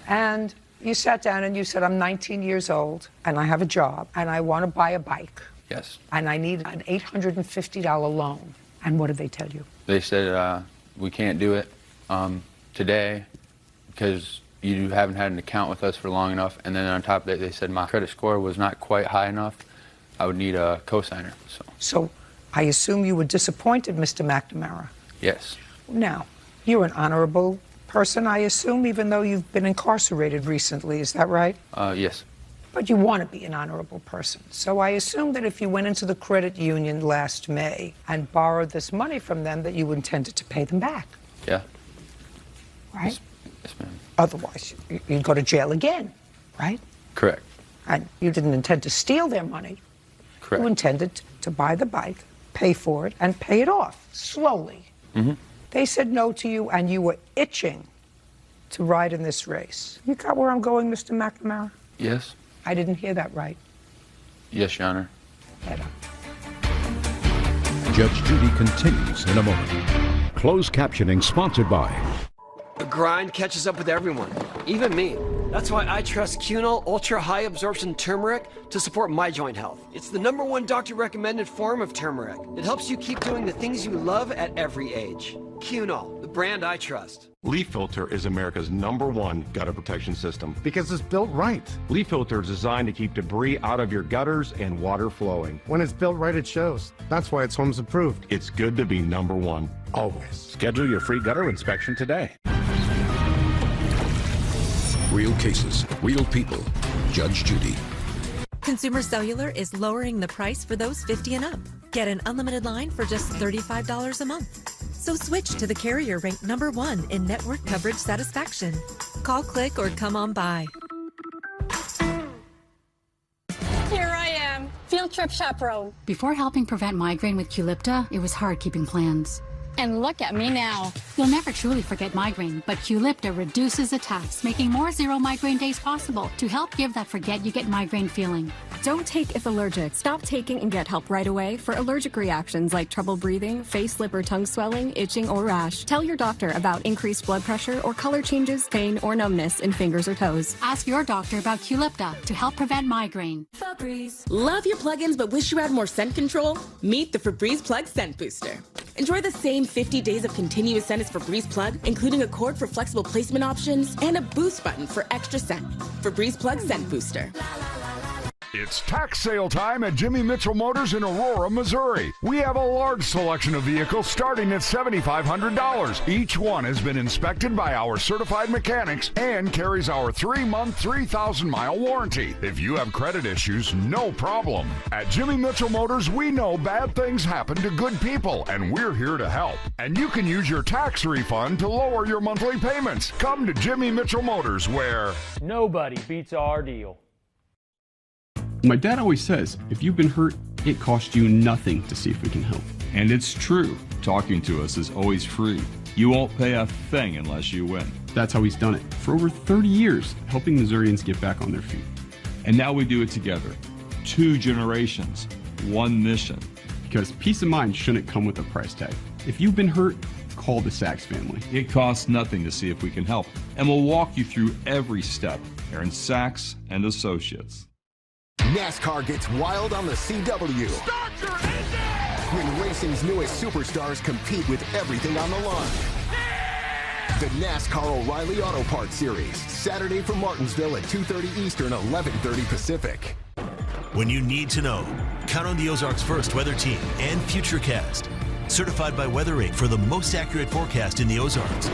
And you sat down and you said, I'm 19 years old and I have a job and I want to buy a bike. Yes. And I need an $850 loan. And what did they tell you? They said, we can't do it today because you haven't had an account with us for long enough. And then on top of that, they said my credit score was not quite high enough. I would need a cosigner. So I assume you were disappointed, Mr. McNamara. Yes. Now, you're an honorable person, I assume, even though you've been incarcerated recently. Is that right? Yes. But you want to be an honorable person. So I assume that if you went into the credit union last May and borrowed this money from them, that you intended to pay them back. Yeah. Right? Yes, ma'am. Otherwise, you'd go to jail again, right? Correct. And you didn't intend to steal their money. Correct. You intended to buy the bike, pay for it, and pay it off slowly. Mm-hmm. They said no to you, and you were itching to ride in this race. You got where I'm going, Mr. McNamara? Yes. I didn't hear that right. Yes, Your Honor. Head up. Judge Judy continues in a moment. Closed captioning sponsored by... The grind catches up with everyone, even me. That's why I trust Cunol Ultra High Absorption Turmeric to support my joint health. It's the #1 doctor-recommended form of turmeric. It helps you keep doing the things you love at every age. Cunol, the brand I trust. Leaf Filter is America's #1 gutter protection system. Because it's built right. Leaf Filter is designed to keep debris out of your gutters and water flowing. When it's built right, it shows. That's why it's Homes Approved. It's good to be #1. Always. Schedule your free gutter inspection today. Real cases, real people. Judge Judy. Consumer Cellular is lowering the price for those 50 and up. Get an unlimited line for just $35 a month. So switch to the carrier ranked #1 in network coverage satisfaction. Call, click, or come on by. Here I am, field trip chaperone. Before helping prevent migraine with Qulipta, it was hard keeping plans. And look at me now. You'll never truly forget migraine, but Qulipta reduces attacks, making more zero migraine days possible to help give that forget you get migraine feeling. Don't take if allergic. Stop taking and get help right away for allergic reactions like trouble breathing, face, lip, or tongue swelling, itching, or rash. Tell your doctor about increased blood pressure or color changes, pain, or numbness in fingers or toes. Ask your doctor about Qulipta to help prevent migraine. Febreze. Love your plugins but wish you had more scent control? Meet the Febreze Plug Scent Booster. Enjoy the same 50 days of continuous scent as Febreze Plug, including a cord for flexible placement options and a boost button for extra scent. Febreze Plug Scent Booster. It's tax sale time at Jimmy Mitchell Motors in Aurora, Missouri. We have a large selection of vehicles starting at $7,500. Each one has been inspected by our certified mechanics and carries our 3-month, 3,000-mile warranty. If you have credit issues, no problem. At Jimmy Mitchell Motors, we know bad things happen to good people, and we're here to help. And you can use your tax refund to lower your monthly payments. Come to Jimmy Mitchell Motors, where nobody beats our deal. My dad always says, if you've been hurt, it costs you nothing to see if we can help. And it's true. Talking to us is always free. You won't pay a thing unless you win. That's how he's done it for over 30 years, helping Missourians get back on their feet. And now we do it together. 2 generations, 1 mission. Because peace of mind shouldn't come with a price tag. If you've been hurt, call the Sachs family. It costs nothing to see if we can help. And we'll walk you through every step. Aaron Sachs and Associates. NASCAR gets wild on the CW. Start your engine! When racing's newest superstars compete with everything on the line. The NASCAR O'Reilly Auto Parts Series, Saturday from Martinsville at 2:30 Eastern, 11:30 Pacific. When you need to know, count on the Ozarksfirst weather team and Futurecast, certified by Weather Inc. for the most accurate forecast in the Ozarks.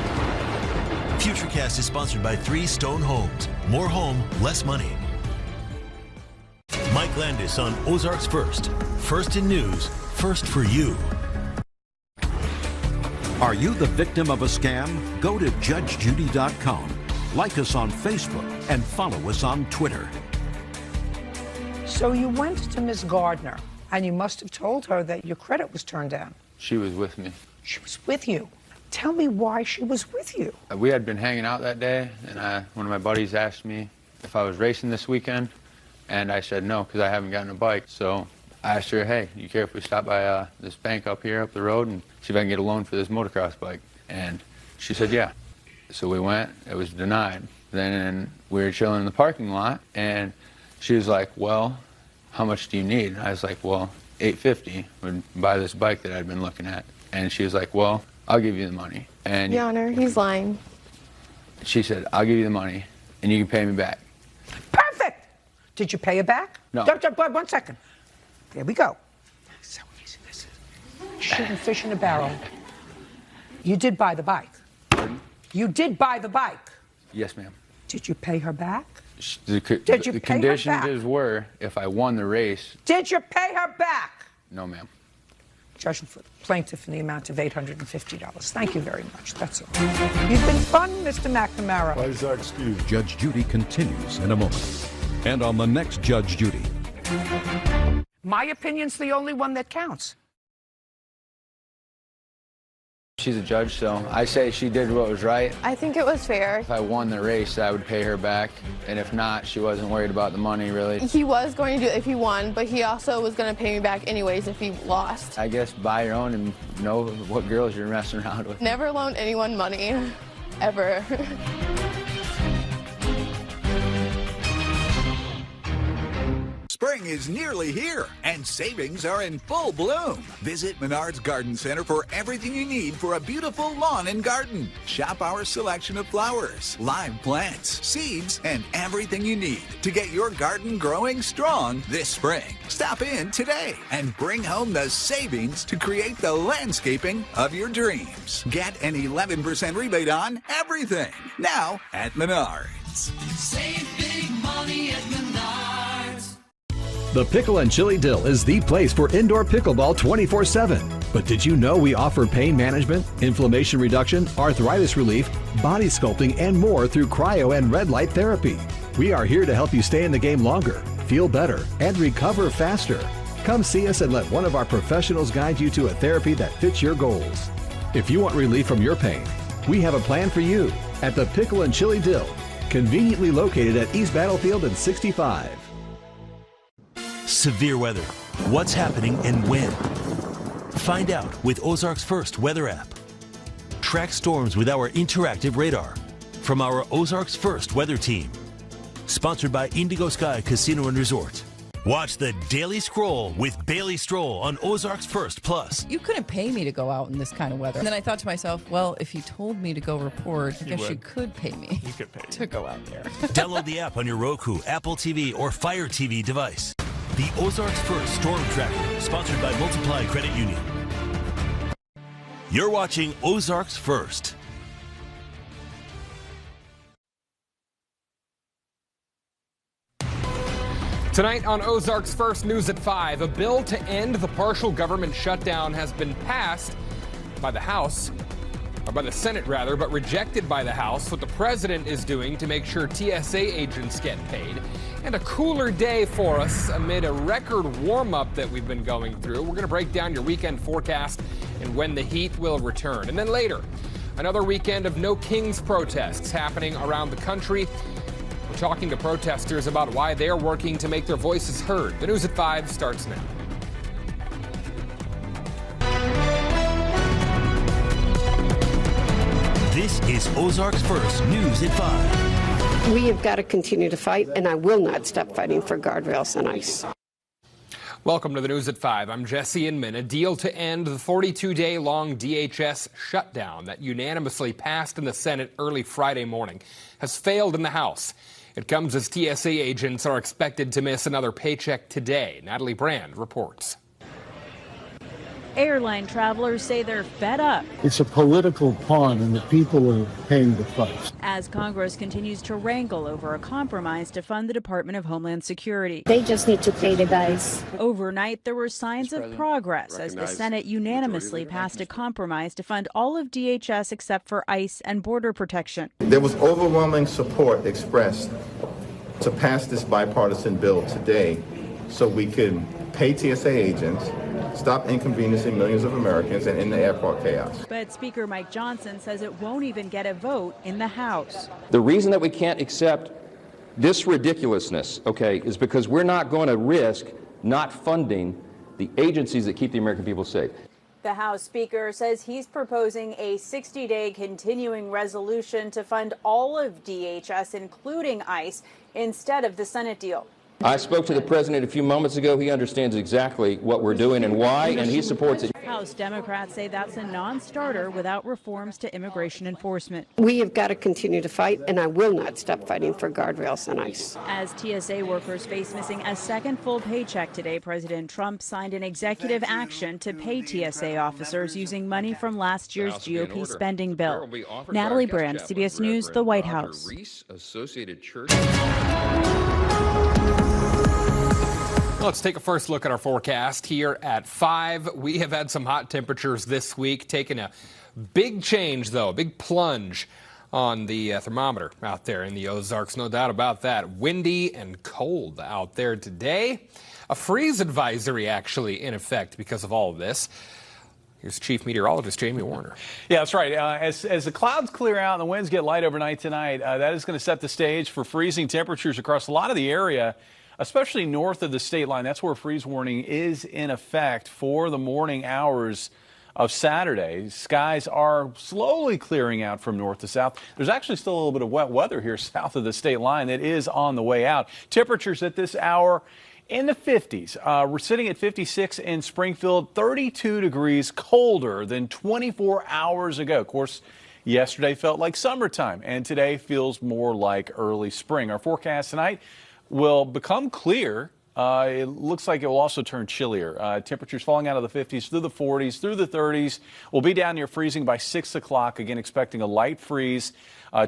Futurecast is sponsored by 3 Stone Homes. More home, less money. Mike Landis on Ozarksfirst. First in news, first for you. Are you the victim of a scam? Go to judgejudy.com. Like us on Facebook and follow us on Twitter. So you went to Miss Gardner, and you must have told her that your credit was turned down. She was with me. She was with you. Tell me why she was with you. We had been hanging out that day, and one of my buddies asked me if I was racing this weekend, and I said no, because I haven't gotten a bike. So I asked her, hey, you care if we stop by this bank up here, up the road, and see if I can get a loan for this motocross bike? And she said, yeah. So we went. It was denied. Then we were chilling in the parking lot, and she was like, well, how much do you need? I was like, well, $850 would buy this bike that I'd been looking at. And she was like, well, I'll give you the money. And Your Honor, he's lying. she said, I'll give you the money, and you can pay me back. Perfect. Did you pay her back? No. Don't, 1 second. There we go. So easy this is. Shooting fish in a barrel. You did buy the bike. You did buy the bike. Yes, ma'am. Did you pay her back? The Did you the pay her conditions back? were if I won the race. Did you pay her back? No, ma'am. Judgment for the plaintiff in the amount of $850. Thank you very much. That's all. You've been fun, Mr. McNamara. Please excuse. Judge Judy continues in a moment. And on the next Judge Judy. My opinion's the only one that counts. She's a judge, so I say she did what was right. I think it was fair. If I won the race, I would pay her back. And if not, she wasn't worried about the money, really. He was going to do it if he won, but he also was going to pay me back anyways if he lost. I guess buy your own and know what girls you're messing around with. Never loaned anyone money, ever. Spring is nearly here, and savings are in full bloom. Visit Menard's Garden Center for everything you need for a beautiful lawn and garden. Shop our selection of flowers, live plants, seeds, and everything you need to get your garden growing strong this spring. Stop in today and bring home the savings to create the landscaping of your dreams. Get an 11% rebate on everything now at Menard's. Save big money at Menards. The Pickle and Chili Dill is the place for indoor pickleball 24/7. But did you know we offer pain management, inflammation reduction, arthritis relief, body sculpting, and more through cryo and red light therapy? We are here to help you stay in the game longer, feel better, and recover faster. Come see us and let one of our professionals guide you to a therapy that fits your goals. If you want relief from your pain, we have a plan for you at the Pickle and Chili Dill, conveniently located at East Battlefield and 65. Severe weather. What's happening and when? Find out with Ozarksfirst weather app. Track storms with our interactive radar from our Ozarksfirst weather team. Sponsored by Indigo Sky Casino and Resort. Watch the Daily Scroll with Bailey Stroll on Ozarksfirst Plus. You couldn't pay me to go out in this kind of weather. And then I thought to myself, well, if you told me to go report, I guess you could pay me to go out there. Download the app on your Roku, Apple TV, or Fire TV device. The Ozarksfirst Storm Tracker, sponsored by Multiply Credit Union. You're watching Ozarksfirst. Tonight on Ozarksfirst News at 5, a bill to end the partial government shutdown has been passed by the House, or by the Senate rather, but rejected by the House. What the president is doing to make sure TSA agents get paid. And a cooler day for us amid a record warm-up that we've been going through. We're going to break down your weekend forecast and when the heat will return. And then later, another weekend of No Kings protests happening around the country. We're talking to protesters about why they're working to make their voices heard. The News at 5 starts now. This is Ozarksfirst News at 5. We have got to continue to fight, and I will not stop fighting for guardrails and ice. Welcome to the News at 5. I'm Jesse Inman. A deal to end the 42-day-long DHS shutdown that unanimously passed in the Senate early Friday morning has failed in the House. It comes as TSA agents are expected to miss another paycheck today. Natalie Brand reports. Airline travelers say they're fed up. It's a political pawn, and the people are paying the price. As Congress continues to wrangle over a compromise to fund the Department of Homeland Security. They just need to pay the guys. Overnight, there were signs of progress as the Senate unanimously passed a compromise to fund all of DHS except for ICE and border protection. There was overwhelming support expressed to pass this bipartisan bill today so we could pay TSA agents, stop inconveniencing millions of Americans, and end the airport chaos. But Speaker Mike Johnson says it won't even get a vote in the House. The reason that we can't accept this ridiculousness, is because we're not going to risk not funding the agencies that keep the American people safe. the House Speaker says he's proposing a 60-day continuing resolution to fund all of DHS, including ICE, instead of the Senate deal. I spoke to the president a few moments ago. He understands exactly what we're doing and why, and he supports it. House Democrats say that's a non-starter without reforms to immigration enforcement. We have got to continue to fight, and I will not stop fighting for guardrails and ICE. As TSA workers face missing a second full paycheck today, President Trump signed an executive action to pay TSA officers using money from last year's GOP spending bill. Natalie Brand, CBS News, the White House. Let's take a first look at our forecast here at 5. We have had some hot temperatures this week, taking a big change, though, a big plunge on the thermometer out there in the Ozarks. No doubt about that. Windy and cold out there today. A freeze advisory actually in effect because of all of this. Here's Chief Meteorologist Jamie Warner. Yeah, that's right. As the clouds clear out and the winds get light overnight tonight, that is going to set the stage for freezing temperatures across a lot of the area, especially north of the state line. That's where a freeze warning is in effect for the morning hours of Saturday. Skies are slowly clearing out from north to south. There's actually still a little bit of wet weather here south of the state line that is on the way out. Temperatures at this hour in the 50s. We're sitting at 56 in Springfield, 32 degrees colder than 24 hours ago. Of course, yesterday felt like summertime, and today feels more like early spring. Our forecast tonight will become clear. It looks like it will also turn chillier. Temperatures falling out of the 50s through the 40s, through the 30s. We'll be down near freezing by 6 o'clock. Again, expecting a light freeze.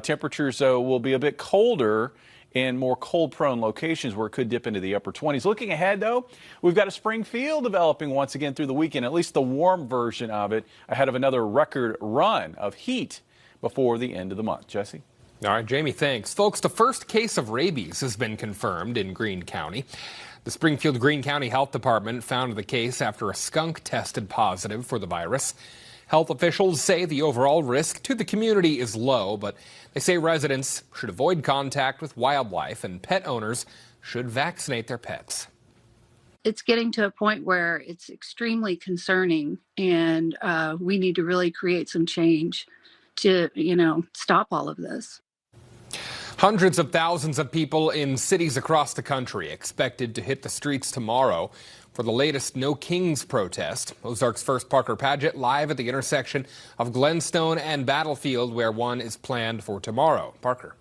Temperatures, though, will be a bit colder in more cold-prone locations where it could dip into the upper 20s. Looking ahead, though, we've got a spring feel developing once again through the weekend, at least the warm version of it, ahead of another record run of heat before the end of the month. Jesse? All right, Jamie, thanks. Folks, the first case of rabies has been confirmed in Greene County. The Springfield Greene County Health Department found the case after a skunk tested positive for the virus. Health officials say the overall risk to the community is low, but they say residents should avoid contact with wildlife and pet owners should vaccinate their pets. It's getting to a point where it's extremely concerning, and we need to really create some change to, stop all of this. Hundreds of thousands of people in cities across the country expected to hit the streets tomorrow for the latest No Kings protest. Ozarksfirst Parker Paget live at the intersection of Glenstone and Battlefield, where one is planned for tomorrow. Parker.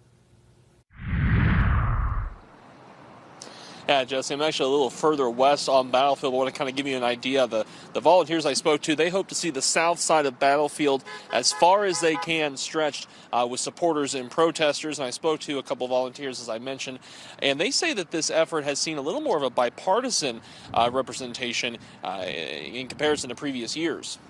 Yeah, Jesse, I'm actually a little further west on Battlefield. I want to kind of give you an idea. The volunteers I spoke to, they hope to see the south side of Battlefield as far as they can stretched with supporters and protesters. And I spoke to a couple of volunteers, as I mentioned, and they say that this effort has seen a little more of a bipartisan representation in comparison to previous years.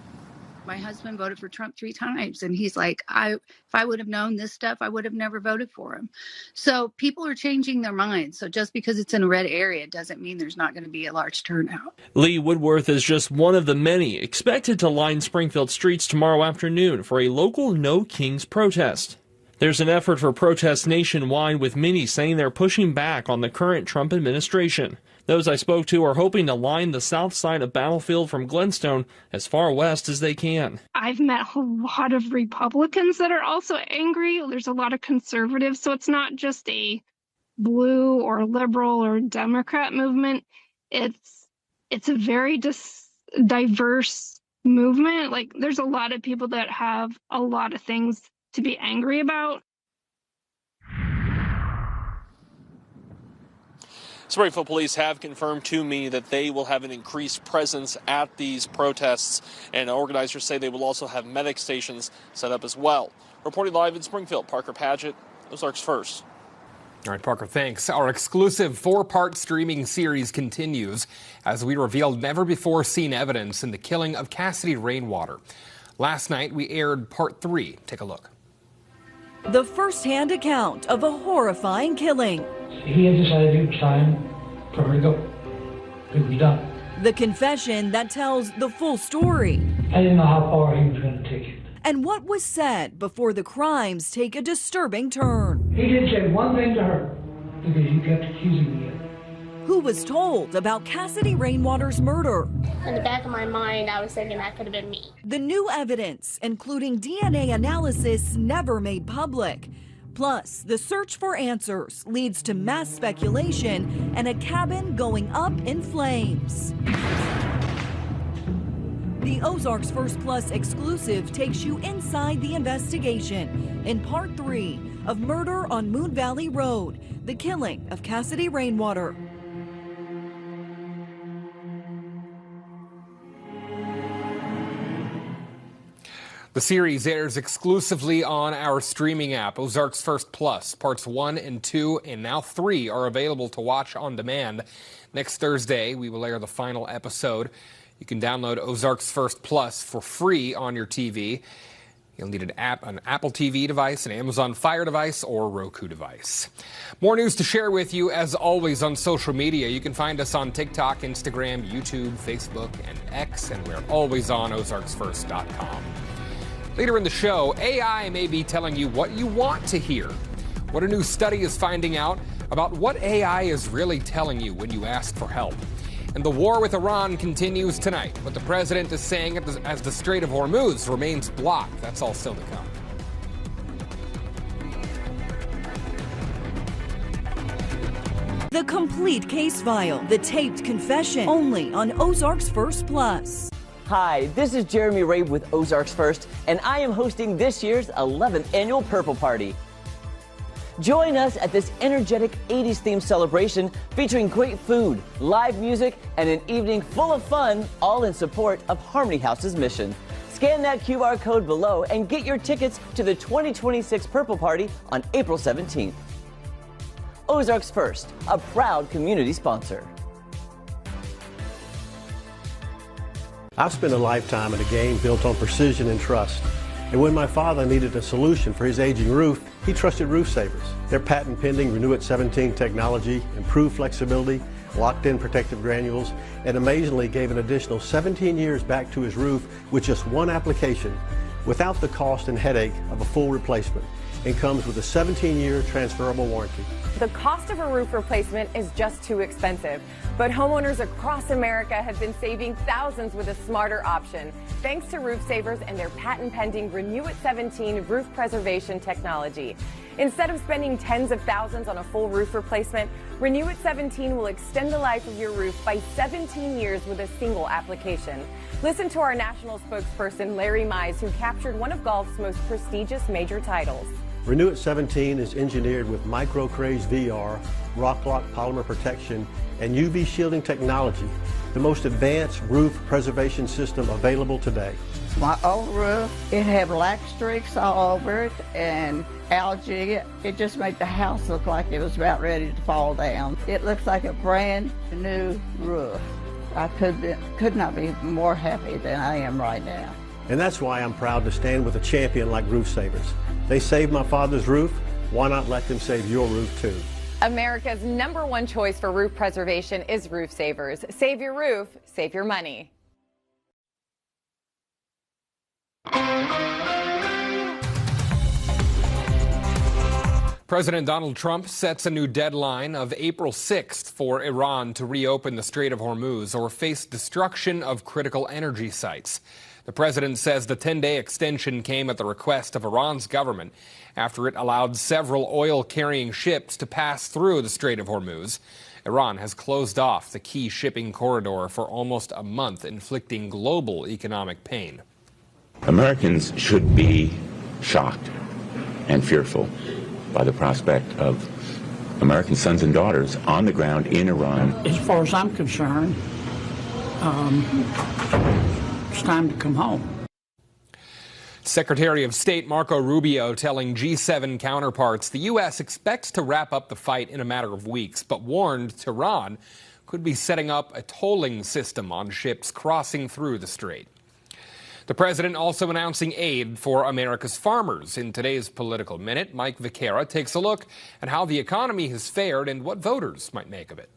My husband voted for Trump 3 times, and he's like, if I would have known this stuff, I would have never voted for him. So people are changing their minds. So just because it's in a red area doesn't mean there's not going to be a large turnout. Lee Woodworth is just one of the many expected to line Springfield streets tomorrow afternoon for a local No Kings protest. There's an effort for protests nationwide, with many saying they're pushing back on the current Trump administration. Those I spoke to are hoping to line the south side of Battlefield from Glenstone as far west as they can. I've met a lot of Republicans that are also angry. There's a lot of conservatives, so it's not just a blue or liberal or Democrat movement. It's a very diverse movement. Like, there's a lot of people that have a lot of things to be angry about. Springfield police have confirmed to me that they will have an increased presence at these protests, and organizers say they will also have medic stations set up as well. Reporting live in Springfield, Parker Paget, Ozarksfirst. All right, Parker, thanks. Our exclusive 4-part streaming series continues as we reveal never-before-seen evidence in the killing of Cassidy Rainwater. Last night, we aired Part 3. Take a look. The first-hand account of a horrifying killing. He had decided it was time for her to go. It was done. The confession that tells the full story. I didn't know how far he was going to take it. And what was said before the crimes take a disturbing turn. He did say one thing to her, because he kept accusing me of it. Who was told about Cassidy Rainwater's murder? In the back of my mind, I was thinking that could have been me. The new evidence, including DNA analysis, never made public. Plus, the search for answers leads to mass speculation and a cabin going up in flames. The Ozarksfirst Plus exclusive takes you inside the investigation in part 3 of Murder on Moon Valley Road, the killing of Cassidy Rainwater. The series airs exclusively on our streaming app, Ozarksfirst Plus. Parts 1 and 2 and now 3 are available to watch on demand. Next Thursday, we will air the final episode. You can download Ozarksfirst Plus for free on your TV. You'll need an Apple TV device, an Amazon Fire device, or Roku device. More news to share with you, as always, on social media. You can find us on TikTok, Instagram, YouTube, Facebook, and X, and we're always on Ozarksfirst.com. Later in the show, AI may be telling you what you want to hear. What a new study is finding out about what AI is really telling you when you ask for help. And the war with Iran continues tonight. What the president is saying as the Strait of Hormuz remains blocked. That's all still to come. The complete case file, the taped confession, only on Ozarksfirst Plus. Hi, this is Jeremy Rabe with Ozarksfirst, and I am hosting this year's 11th annual Purple Party. Join us at this energetic 80s-themed celebration featuring great food, live music, and an evening full of fun, all in support of Harmony House's mission. Scan that QR code below and get your tickets to the 2026 Purple Party on April 17th. Ozarksfirst, a proud community sponsor. I've spent a lifetime in a game built on precision and trust. And when my father needed a solution for his aging roof, he trusted Roof Savers. Their patent-pending Renew-It 17 technology, improved flexibility, locked-in protective granules, and amazingly gave an additional 17 years back to his roof with just one application, without the cost and headache of a full replacement, and comes with a 17-year transferable warranty. The cost of a roof replacement is just too expensive, but homeowners across America have been saving thousands with a smarter option, thanks to Roof Savers and their patent-pending Renew-It 17 roof preservation technology. Instead of spending tens of thousands on a full roof replacement, Renew-It 17 will extend the life of your roof by 17 years with a single application. Listen to our national spokesperson, Larry Mize, who captured one of golf's most prestigious major titles. Renew-It 17 is engineered with micro-craze VR, rock-lock polymer protection, and UV shielding technology, the most advanced roof preservation system available today. My old roof, it had black streaks all over it and algae. It just made the house look like it was about ready to fall down. It looks like a brand new roof. I could not be more happy than I am right now. And that's why I'm proud to stand with a champion like Roof Savers. They saved my father's roof. Why not let them save your roof too? America's #1 choice for roof preservation is Roof Savers. Save your roof, save your money. President Donald Trump sets a new deadline of April 6th for Iran to reopen the Strait of Hormuz or face destruction of critical energy sites. The president says the 10-day extension came at the request of Iran's government after it allowed several oil-carrying ships to pass through the Strait of Hormuz. Iran has closed off the key shipping corridor for almost a month, inflicting global economic pain. Americans should be shocked and fearful by the prospect of American sons and daughters on the ground in Iran. As far as I'm concerned, it's time to come home. Secretary of State Marco Rubio telling G7 counterparts the U.S. expects to wrap up the fight in a matter of weeks, but warned Tehran could be setting up a tolling system on ships crossing through the strait. The president also announcing aid for America's farmers. In today's Political Minute, Mike Vaquera takes a look at how the economy has fared and what voters might make of it.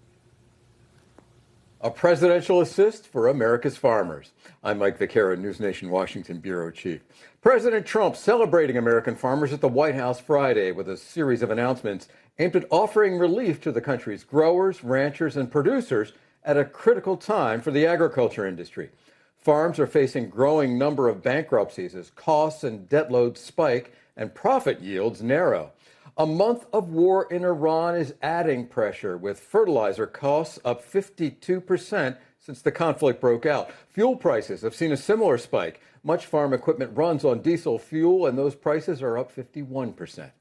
A presidential assist for America's farmers. I'm Mike Vaquera, News Nation Washington Bureau Chief. President Trump celebrating American farmers at the White House Friday with a series of announcements aimed at offering relief to the country's growers, ranchers, and producers at a critical time for the agriculture industry. Farms are facing growing number of bankruptcies as costs and debt loads spike and profit yields narrow. A month of war in Iran is adding pressure, with fertilizer costs up 52% since the conflict broke out. Fuel prices have seen a similar spike. Much farm equipment runs on diesel fuel, and those prices are up 51%.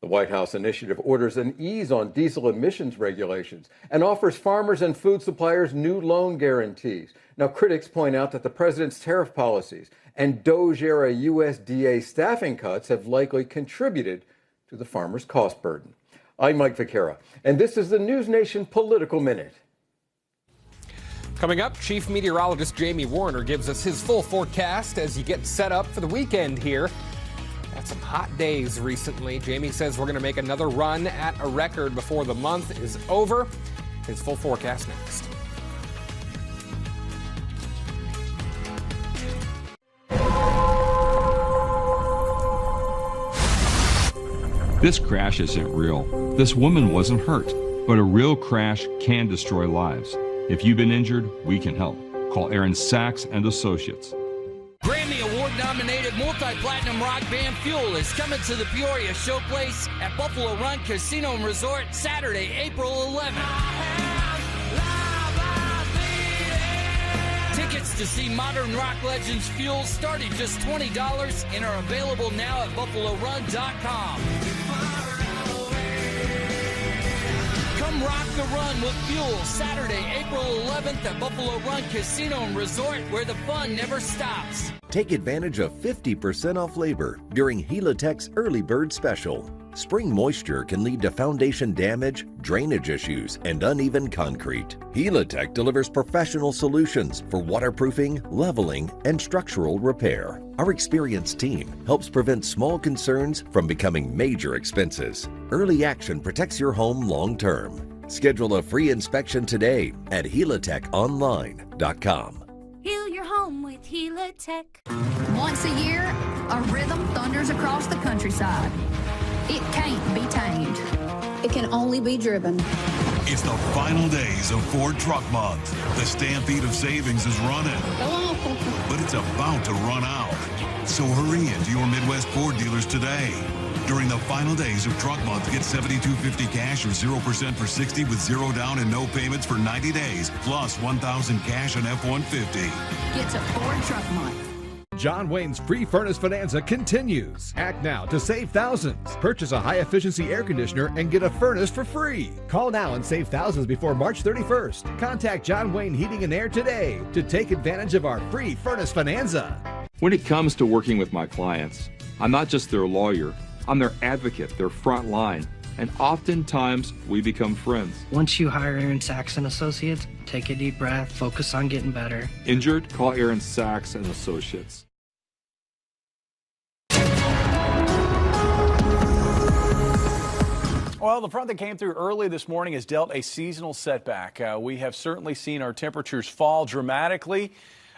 The White House initiative orders an ease on diesel emissions regulations and offers farmers and food suppliers new loan guarantees. Now, critics point out that the president's tariff policies and DOGE-era USDA staffing cuts have likely contributed to the farmers' cost burden. I'm Mike Vaquera, and this is the News Nation Political Minute. Coming up, Chief Meteorologist Jamie Warner gives us his full forecast as you get set up for the weekend here. Had some hot days recently. Jamie says we're going to make another run at a record before the month is over. His full forecast next. This crash isn't real. This woman wasn't hurt. But a real crash can destroy lives. If you've been injured, we can help. Call Aaron Sachs and Associates. Grammy Award-nominated multi-platinum rock band Fuel is coming to the Peoria Showplace at Buffalo Run Casino and Resort Saturday, April 11th. Tickets to see modern rock legends Fuel start at just $20 and are available now at BuffaloRun.com. Come rock the run with Fuel Saturday, April 11th at Buffalo Run Casino and Resort, where the fun never stops. Take advantage of 50% off labor during Helitech's Early Bird Special. Spring moisture can lead to foundation damage, drainage issues, and uneven concrete. Helitech delivers professional solutions for waterproofing, leveling, and structural repair. Our experienced team helps prevent small concerns from becoming major expenses. Early action protects your home long term. Schedule a free inspection today at helitechonline.com. Heal your home with Helitech. Once a year, a rhythm thunders across the countryside. It can't be tamed. It can only be driven. It's the final days of Ford Truck Month. The stampede of savings is running, but it's about to run out. So hurry into your Midwest Ford dealers today. During the final days of Truck Month, get $7,250 cash or 0% for 60 with zero down and no payments for 90 days, plus $1,000 cash on F-150. Get to Ford Truck Month. John Wayne's free furnace bonanza continues. Act now to save thousands. Purchase a high-efficiency air conditioner and get a furnace for free. Call now and save thousands before March 31st. Contact John Wayne Heating and Air today to take advantage of our free furnace bonanza. When it comes to working with my clients, I'm not just their lawyer. I'm their advocate, their front line, and oftentimes we become friends. Once you hire Aaron Sachs and Associates, take a deep breath, focus on getting better. Injured? Call Aaron Sachs and Associates. Well, the front that came through early this morning has dealt a seasonal setback. We have certainly seen our temperatures fall dramatically,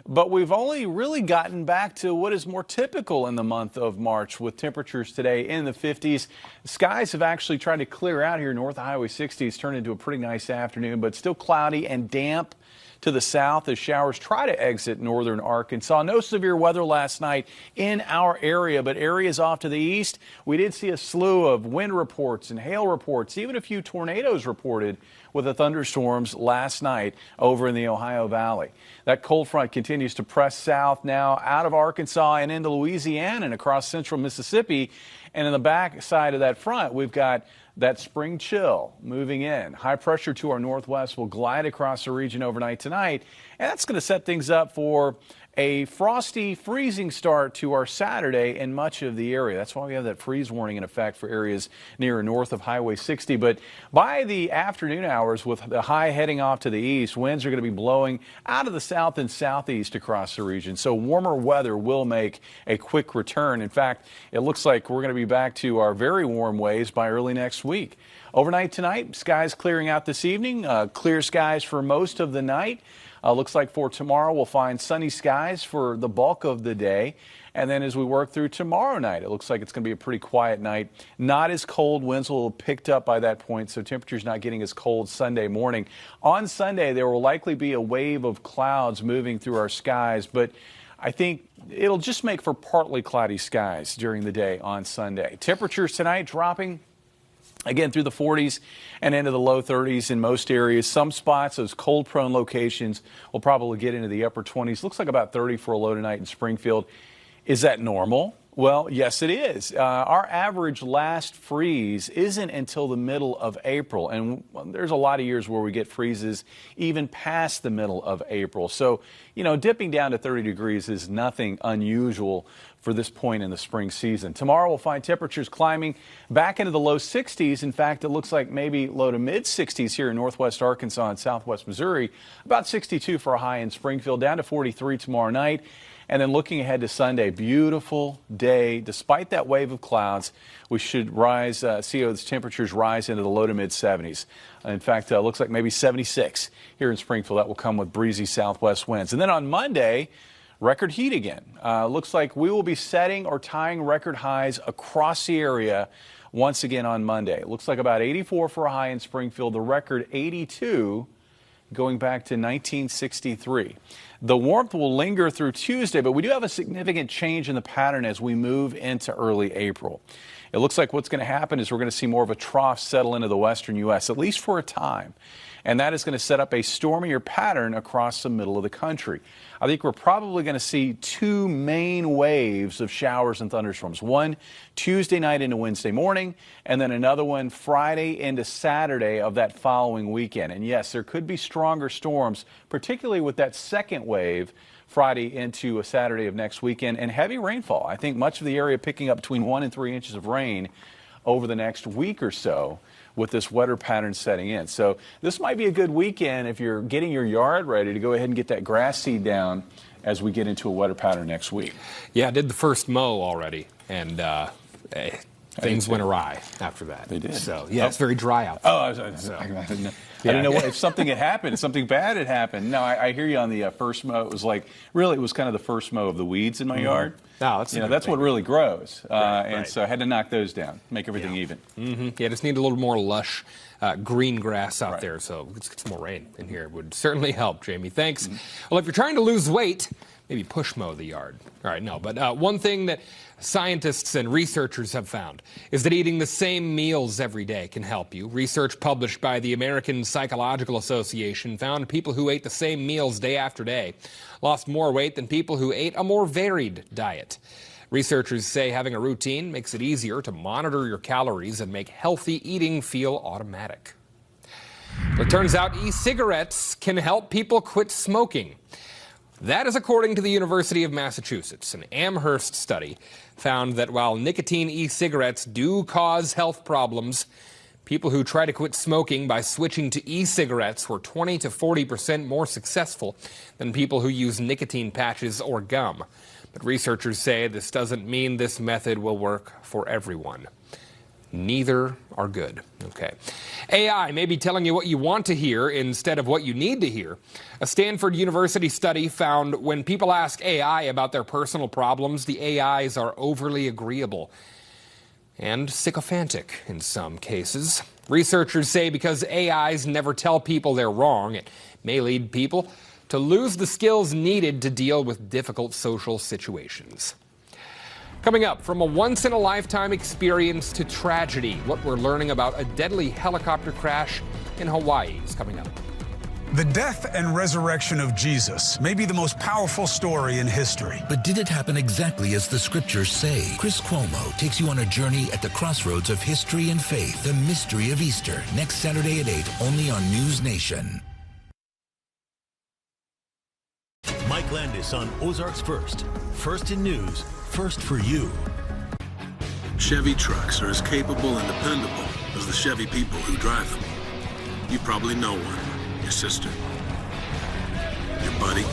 but we've only really gotten back to what is more typical in the month of March, with temperatures today in the 50s. Skies have actually tried to clear out here north of Highway 60. It's turned into a pretty nice afternoon, but still cloudy and damp to the south as showers try to exit northern Arkansas. No severe weather last night in our area, but areas off to the east, we did see a slew of wind reports and hail reports, even a few tornadoes reported with the thunderstorms last night over in the Ohio Valley. That cold front continues to press south now out of Arkansas and into Louisiana and across central Mississippi. And in the back side of that front, we've got that spring chill moving in. High pressure to our northwest will glide across the region overnight tonight, and that's going to set things up for a frosty, freezing start to our Saturday in much of the area. That's why we have that freeze warning in effect for areas near and north of Highway 60. But by the afternoon hours, with the high heading off to the east, winds are going to be blowing out of the south and southeast across the region. So warmer weather will make a quick return. In fact, it looks like we're going to be back to our very warm ways by early next week. Overnight tonight, skies clearing out this evening. Clear skies for most of the night. Looks like for tomorrow we'll find sunny skies for the bulk of the day. And then as we work through tomorrow night, it looks like it's going to be a pretty quiet night. Not as cold. Winds will have picked up by that point, so temperatures not getting as cold Sunday morning. On Sunday, there will likely be a wave of clouds moving through our skies, but I think it'll just make for partly cloudy skies during the day on Sunday. Temperatures tonight dropping again through the 40s and into the low 30s in most areas. Some spots, those cold-prone locations, will probably get into the upper 20s. Looks like about 30 for a low tonight in Springfield. Is that normal? Well, yes, it is. Our average last freeze isn't until the middle of April, and there's a lot of years where we get freezes even past the middle of April. So, you know, dipping down to 30 degrees is nothing unusual for this point in the spring season. Tomorrow we'll find temperatures climbing back into the low 60s. In fact, it looks like maybe low to mid 60s here in northwest Arkansas and southwest Missouri. About 62 for a high in Springfield, down to 43 tomorrow night. And then looking ahead to Sunday, beautiful day. Despite that wave of clouds, we should see those temperatures rise into the low to mid 70s. In fact, looks like maybe 76 here in Springfield. That will come with breezy southwest winds. And then on Monday, record heat again. Looks like we will be setting or tying record highs across the area once again on Monday. It looks like about 84 for a high in Springfield, the record 82 going back to 1963. The warmth will linger through Tuesday, but we do have a significant change in the pattern as we move into early April. It looks like what's going to happen is we're going to see more of a trough settle into the western U.S., at least for a time. And that is going to set up a stormier pattern across the middle of the country. I think we're probably going to see two main waves of showers and thunderstorms. One Tuesday night into Wednesday morning, and then another one Friday into Saturday of that following weekend. And yes, there could be stronger storms, particularly with that second wave Friday into a Saturday of next weekend, and heavy rainfall. I think much of the area picking up between 1 and 3 inches of rain over the next week or so with this wetter pattern setting in. So this might be a good weekend if you're getting your yard ready to go ahead and get that grass seed down as we get into a wetter pattern next week. Yeah, I did the first mow already, and things went awry after that. They did. So, yeah, it's very dry out there. I didn't know if something had happened, if something bad had happened. No, I hear you on the first mow. It was like, really, it was kind of the first mow of the weeds in my yard. No, that's what really grows. And right. so I had to knock those down, make everything even. Yeah, just need a little more lush green grass out there. So let's get some more rain in here. It would certainly help, Jamie. Thanks. Well, if you're trying to lose weight, maybe push mow the yard. All right, no. But one thing that scientists and researchers have found is that eating the same meals every day can help you. Research published by the American Psychological Association found people who ate the same meals day after day lost more weight than people who ate a more varied diet. Researchers say having a routine makes it easier to monitor your calories and make healthy eating feel automatic. It turns out e-cigarettes can help people quit smoking. That is according to the University of Massachusetts. An Amherst study found that while nicotine e-cigarettes do cause health problems, people who try to quit smoking by switching to e-cigarettes were 20 to 40% more successful than people who use nicotine patches or gum. But researchers say this doesn't mean this method will work for everyone. Neither are good. Okay. AI may be telling you what you want to hear instead of what you need to hear. A Stanford University study found when people ask AI about their personal problems, the AIs are overly agreeable and sycophantic in some cases. Researchers say because AIs never tell people they're wrong, it may lead people to lose the skills needed to deal with difficult social situations. Coming up, from a once-in-a-lifetime experience to tragedy, what we're learning about a deadly helicopter crash in Hawaii is coming up. The death and resurrection of Jesus may be the most powerful story in history. But did it happen exactly as the scriptures say? Chris Cuomo takes you on a journey at the crossroads of history and faith, the mystery of Easter, next Saturday at 8, only on News Nation. Mike Landis on Ozarksfirst. First in news, first for you. Chevy trucks are as capable and dependable as the Chevy people who drive them. You probably know one. Your sister. Your buddy.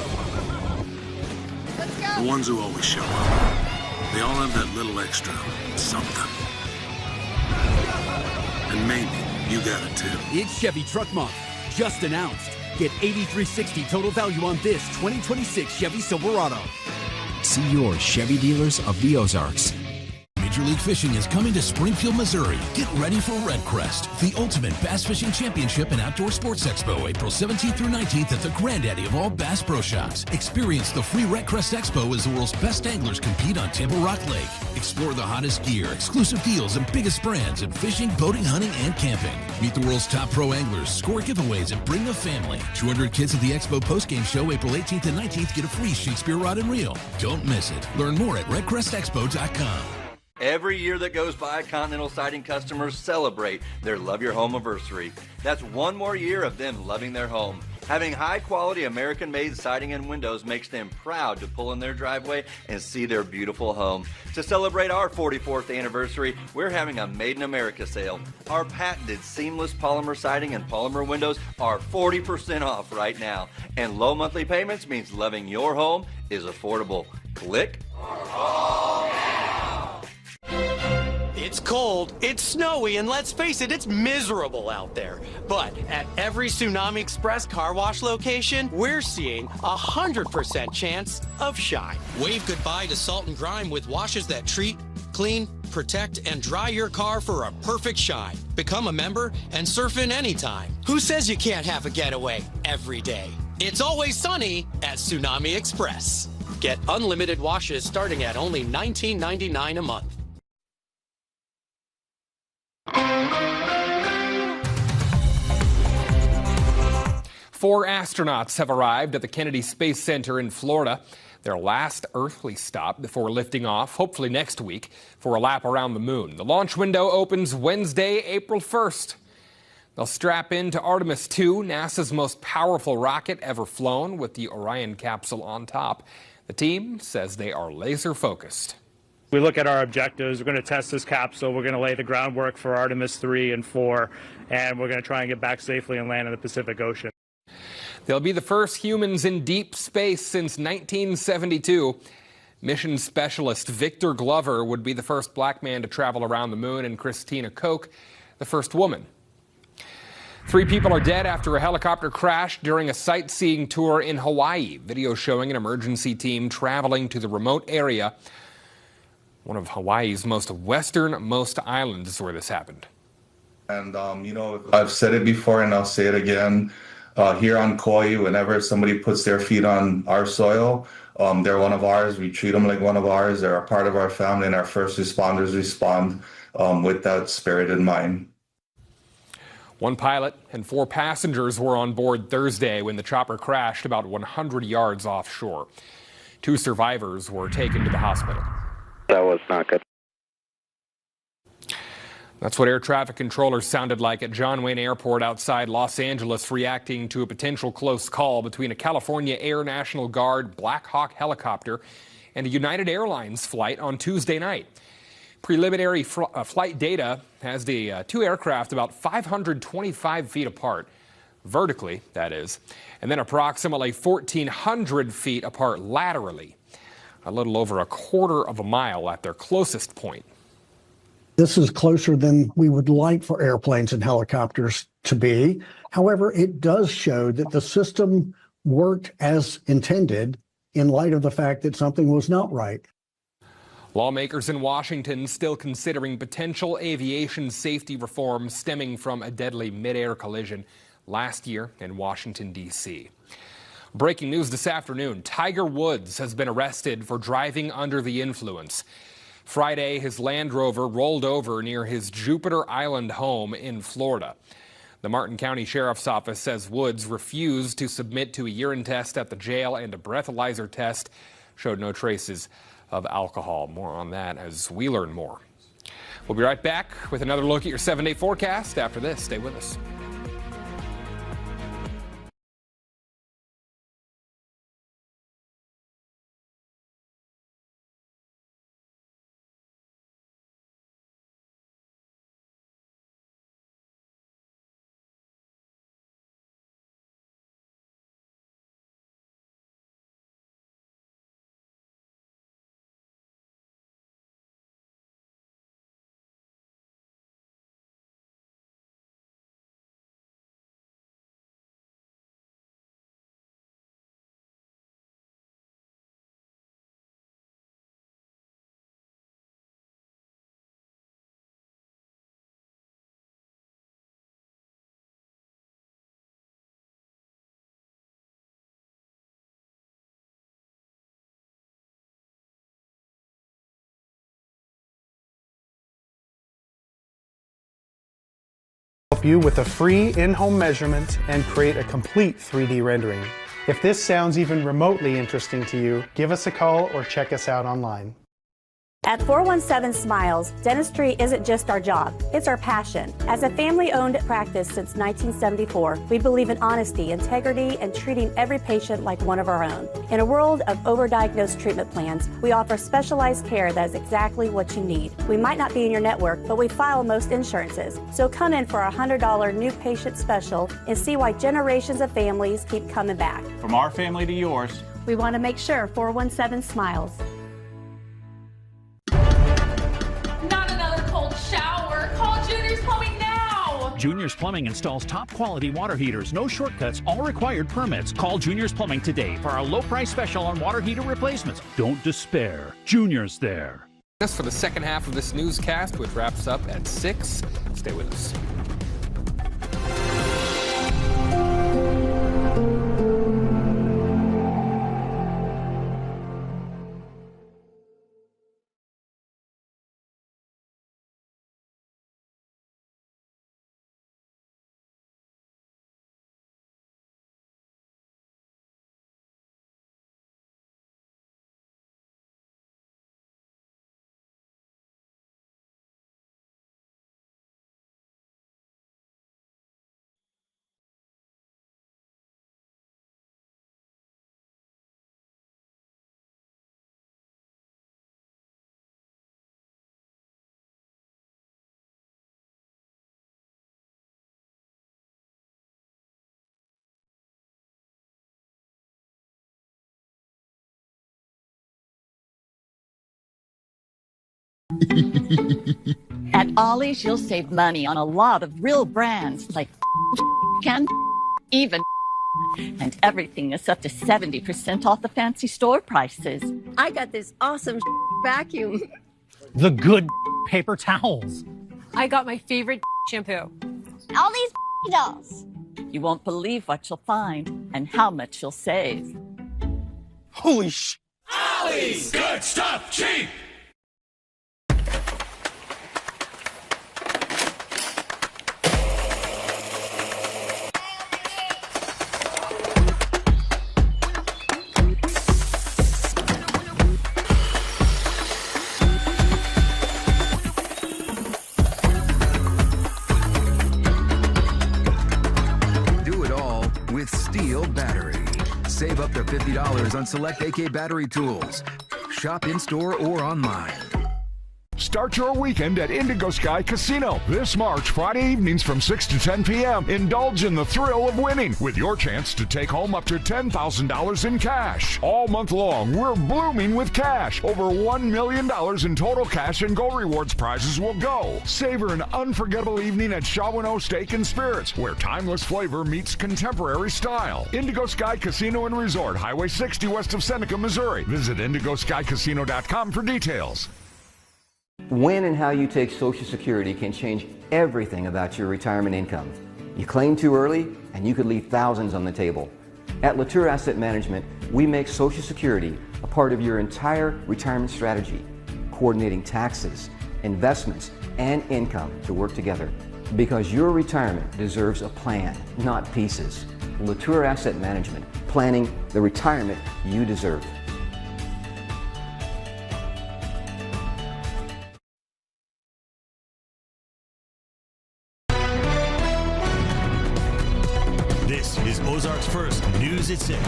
Let's go. The ones who always show up. They all have that little extra something. And maybe you got it too. It's Chevy Truck Month. Just announced. Get $8,360 total value on this 2026 Chevy Silverado. See your Chevy dealers of the Ozarks. Major League Fishing is coming to Springfield, Missouri. Get ready for Red Crest, the ultimate bass fishing championship and outdoor sports expo, April 17th through 19th at the granddaddy of all Bass Pro Shops. Experience the free Red Crest Expo as the world's best anglers compete on Tampa Rock Lake. Explore the hottest gear, exclusive deals, and biggest brands in fishing, boating, hunting, and camping. Meet the world's top pro anglers, score giveaways, and bring a family. 200 kids at the Expo postgame show, April 18th and 19th. Get a free Shakespeare rod and reel. Don't miss it. Learn more at redcrestexpo.com. Every year that goes by, Continental Siding customers celebrate their Love Your Home anniversary. That's one more year of them loving their home. Having high-quality American-made siding and windows makes them proud to pull in their driveway and see their beautiful home. To celebrate our 44th anniversary, we're having a Made in America sale. Our patented seamless polymer siding and polymer windows are 40% off right now. And low monthly payments means loving your home is affordable. Click. It's cold, it's snowy, and let's face it, it's miserable out there. But at every Tsunami Express car wash location, we're seeing 100% chance of shine. Wave goodbye to salt and grime with washes that treat, clean, protect, and dry your car for a perfect shine. Become a member and surf in anytime. Who says you can't have a getaway every day? It's always sunny at Tsunami Express. Get unlimited washes starting at only $19.99 a month. Four astronauts have arrived at the Kennedy Space Center in Florida, their last earthly stop before lifting off, hopefully next week, for a lap around the moon. The launch window opens Wednesday, April 1st. They'll strap into Artemis 2, NASA's most powerful rocket ever flown, with the Orion capsule on top. The team says they are laser focused. We look at our objectives. We're going to test this capsule. We're going to lay the groundwork for Artemis 3 and 4, and we're going to try and get back safely and land in the Pacific Ocean. They'll be the first humans in deep space since 1972. Mission specialist Victor Glover would be the first black man to travel around the moon, and Christina Koch, the first woman. 3 people are dead after a helicopter crashed during a sightseeing tour in Hawaii. Video showing an emergency team traveling to the remote area, one of Hawaii's most westernmost islands, is where this happened. And, I've said it before and I'll say it again. Here on Kauai, whenever somebody puts their feet on our soil, they're one of ours. We treat them like one of ours. They're a part of our family, and our first responders respond with that spirit in mind. 1 pilot and 4 passengers were on board Thursday when the chopper crashed about 100 yards offshore. 2 survivors were taken to the hospital. That was not good. That's what air traffic controllers sounded like at John Wayne Airport outside Los Angeles, reacting to a potential close call between a California Air National Guard Black Hawk helicopter and a United Airlines flight on Tuesday night. Preliminary flight data has the 2 aircraft about 525 feet apart, vertically, that is, and then approximately 1,400 feet apart laterally, a little over a quarter of a mile at their closest point. This is closer than we would like for airplanes and helicopters to be. However, it does show that the system worked as intended in light of the fact that something was not right. Lawmakers in Washington still considering potential aviation safety reform stemming from a deadly mid-air collision last year in Washington, D.C. Breaking news this afternoon, Tiger Woods has been arrested for driving under the influence. Friday, his Land Rover rolled over near his Jupiter Island home in Florida. The Martin County Sheriff's Office says Woods refused to submit to a urine test at the jail, and a breathalyzer test showed no traces of alcohol. More on that as we learn more. We'll be right back with another look at your 7-day forecast after this. Stay with us. help you with a free in-home measurement and create a complete 3D rendering. If this sounds even remotely interesting to you, give us a call or check us out online. At 417 Smiles, dentistry isn't just our job, it's our passion. As a family-owned practice since 1974, we believe in honesty, integrity, and treating every patient like one of our own. In a world of overdiagnosed treatment plans, we offer specialized care that is exactly what you need. We might not be in your network, but we file most insurances. So come in for our $100 new patient special and see why generations of families keep coming back. From our family to yours, we want to make sure 417 Smiles. Junior's Plumbing installs top quality water heaters, no shortcuts, all required permits. Call Junior's Plumbing today for our low price special on water heater replacements. Don't despair. Junior's there. That's for the second half of this newscast, which wraps up at 6. Stay with us. At Ollie's, you'll save money on a lot of real brands like can even, and everything is up to 70% off the fancy store prices. I got this awesome vacuum. The good paper towels. I got my favorite shampoo. All these dolls. You won't believe what you'll find and how much you'll save. Holy sh! Ollie's! Good stuff, cheap! Save up to $50 on select AK battery tools. Shop in-store or online. Start your weekend at Indigo Sky Casino. This March, Friday evenings from 6 to 10 p.m. Indulge in the thrill of winning with your chance to take home up to $10,000 in cash. All month long, we're blooming with cash. Over $1 million in total cash and Go Rewards prizes will go. Savor an unforgettable evening at Shawano Steak and Spirits, where timeless flavor meets contemporary style. Indigo Sky Casino and Resort, Highway 60 west of Seneca, Missouri. Visit IndigoSkyCasino.com for details. When and how you take Social Security can change everything about your retirement income. You claim too early, and you could leave thousands on the table. At Latour Asset Management, we make Social Security a part of your entire retirement strategy, coordinating taxes, investments, and income to work together. Because your retirement deserves a plan, not pieces. Latour Asset Management, planning the retirement you deserve. This is Ozarksfirst News at 6.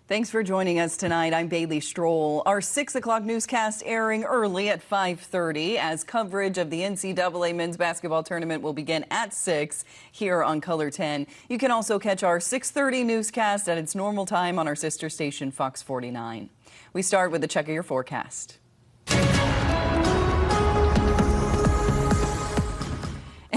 Thanks for joining us tonight. I'm Bailey Stroll. Our 6 o'clock newscast airing early at 5:30 as coverage of the NCAA men's basketball tournament will begin at 6 here on Color 10. You can also catch our 6:30 newscast at its normal time on our sister station Fox 49. We start with a check of your forecast.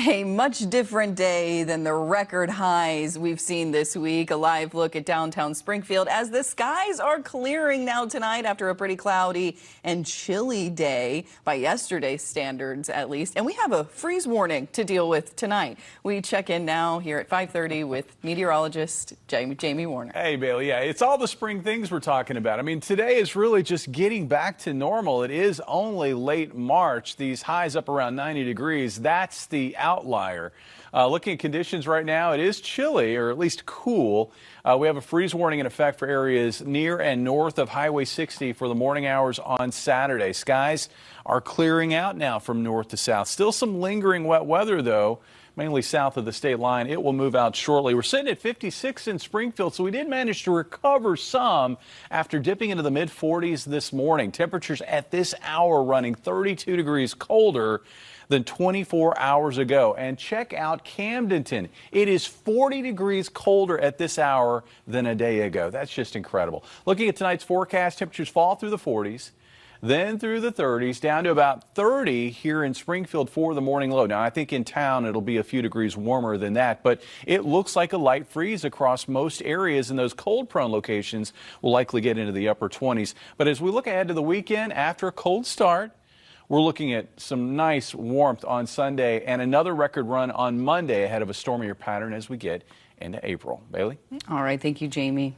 A much different day than the record highs we've seen this week. A live look at downtown Springfield as the skies are clearing now tonight after a pretty cloudy and chilly day by yesterday's standards, at least. And we have a freeze warning to deal with tonight. We check in now here at 5:30 with meteorologist Jamie Warner. Hey, Bailey. Yeah, it's all the spring things we're talking about. I mean, today is really just getting back to normal. It is only late March. These highs up around 90 degrees. That's the outlier. Looking at conditions right now, it is chilly, or at least cool. We have a freeze warning in effect for areas near and north of Highway 60 for the morning hours on Saturday. Skies are clearing out now from north to south. Still some lingering wet weather, though, mainly south of the state line. It will move out shortly. We're sitting at 56 in Springfield, so we did manage to recover some after dipping into the mid-40s this morning. Temperatures at this hour running 32 degrees colder than 24 hours ago. And check out Camdenton. It is 40 degrees colder at this hour than a day ago. That's just incredible. Looking at tonight's forecast, temperatures fall through the 40s, then through the 30s, down to about 30 here in Springfield for the morning low. Now, I think in town it'll be a few degrees warmer than that, but it looks like a light freeze across most areas, and those cold-prone locations will likely get into the upper 20s. But as we look ahead to the weekend, after a cold start, we're looking at some nice warmth on Sunday and another record run on Monday ahead of a stormier pattern as we get into April. Bailey? All right. Thank you, Jamie.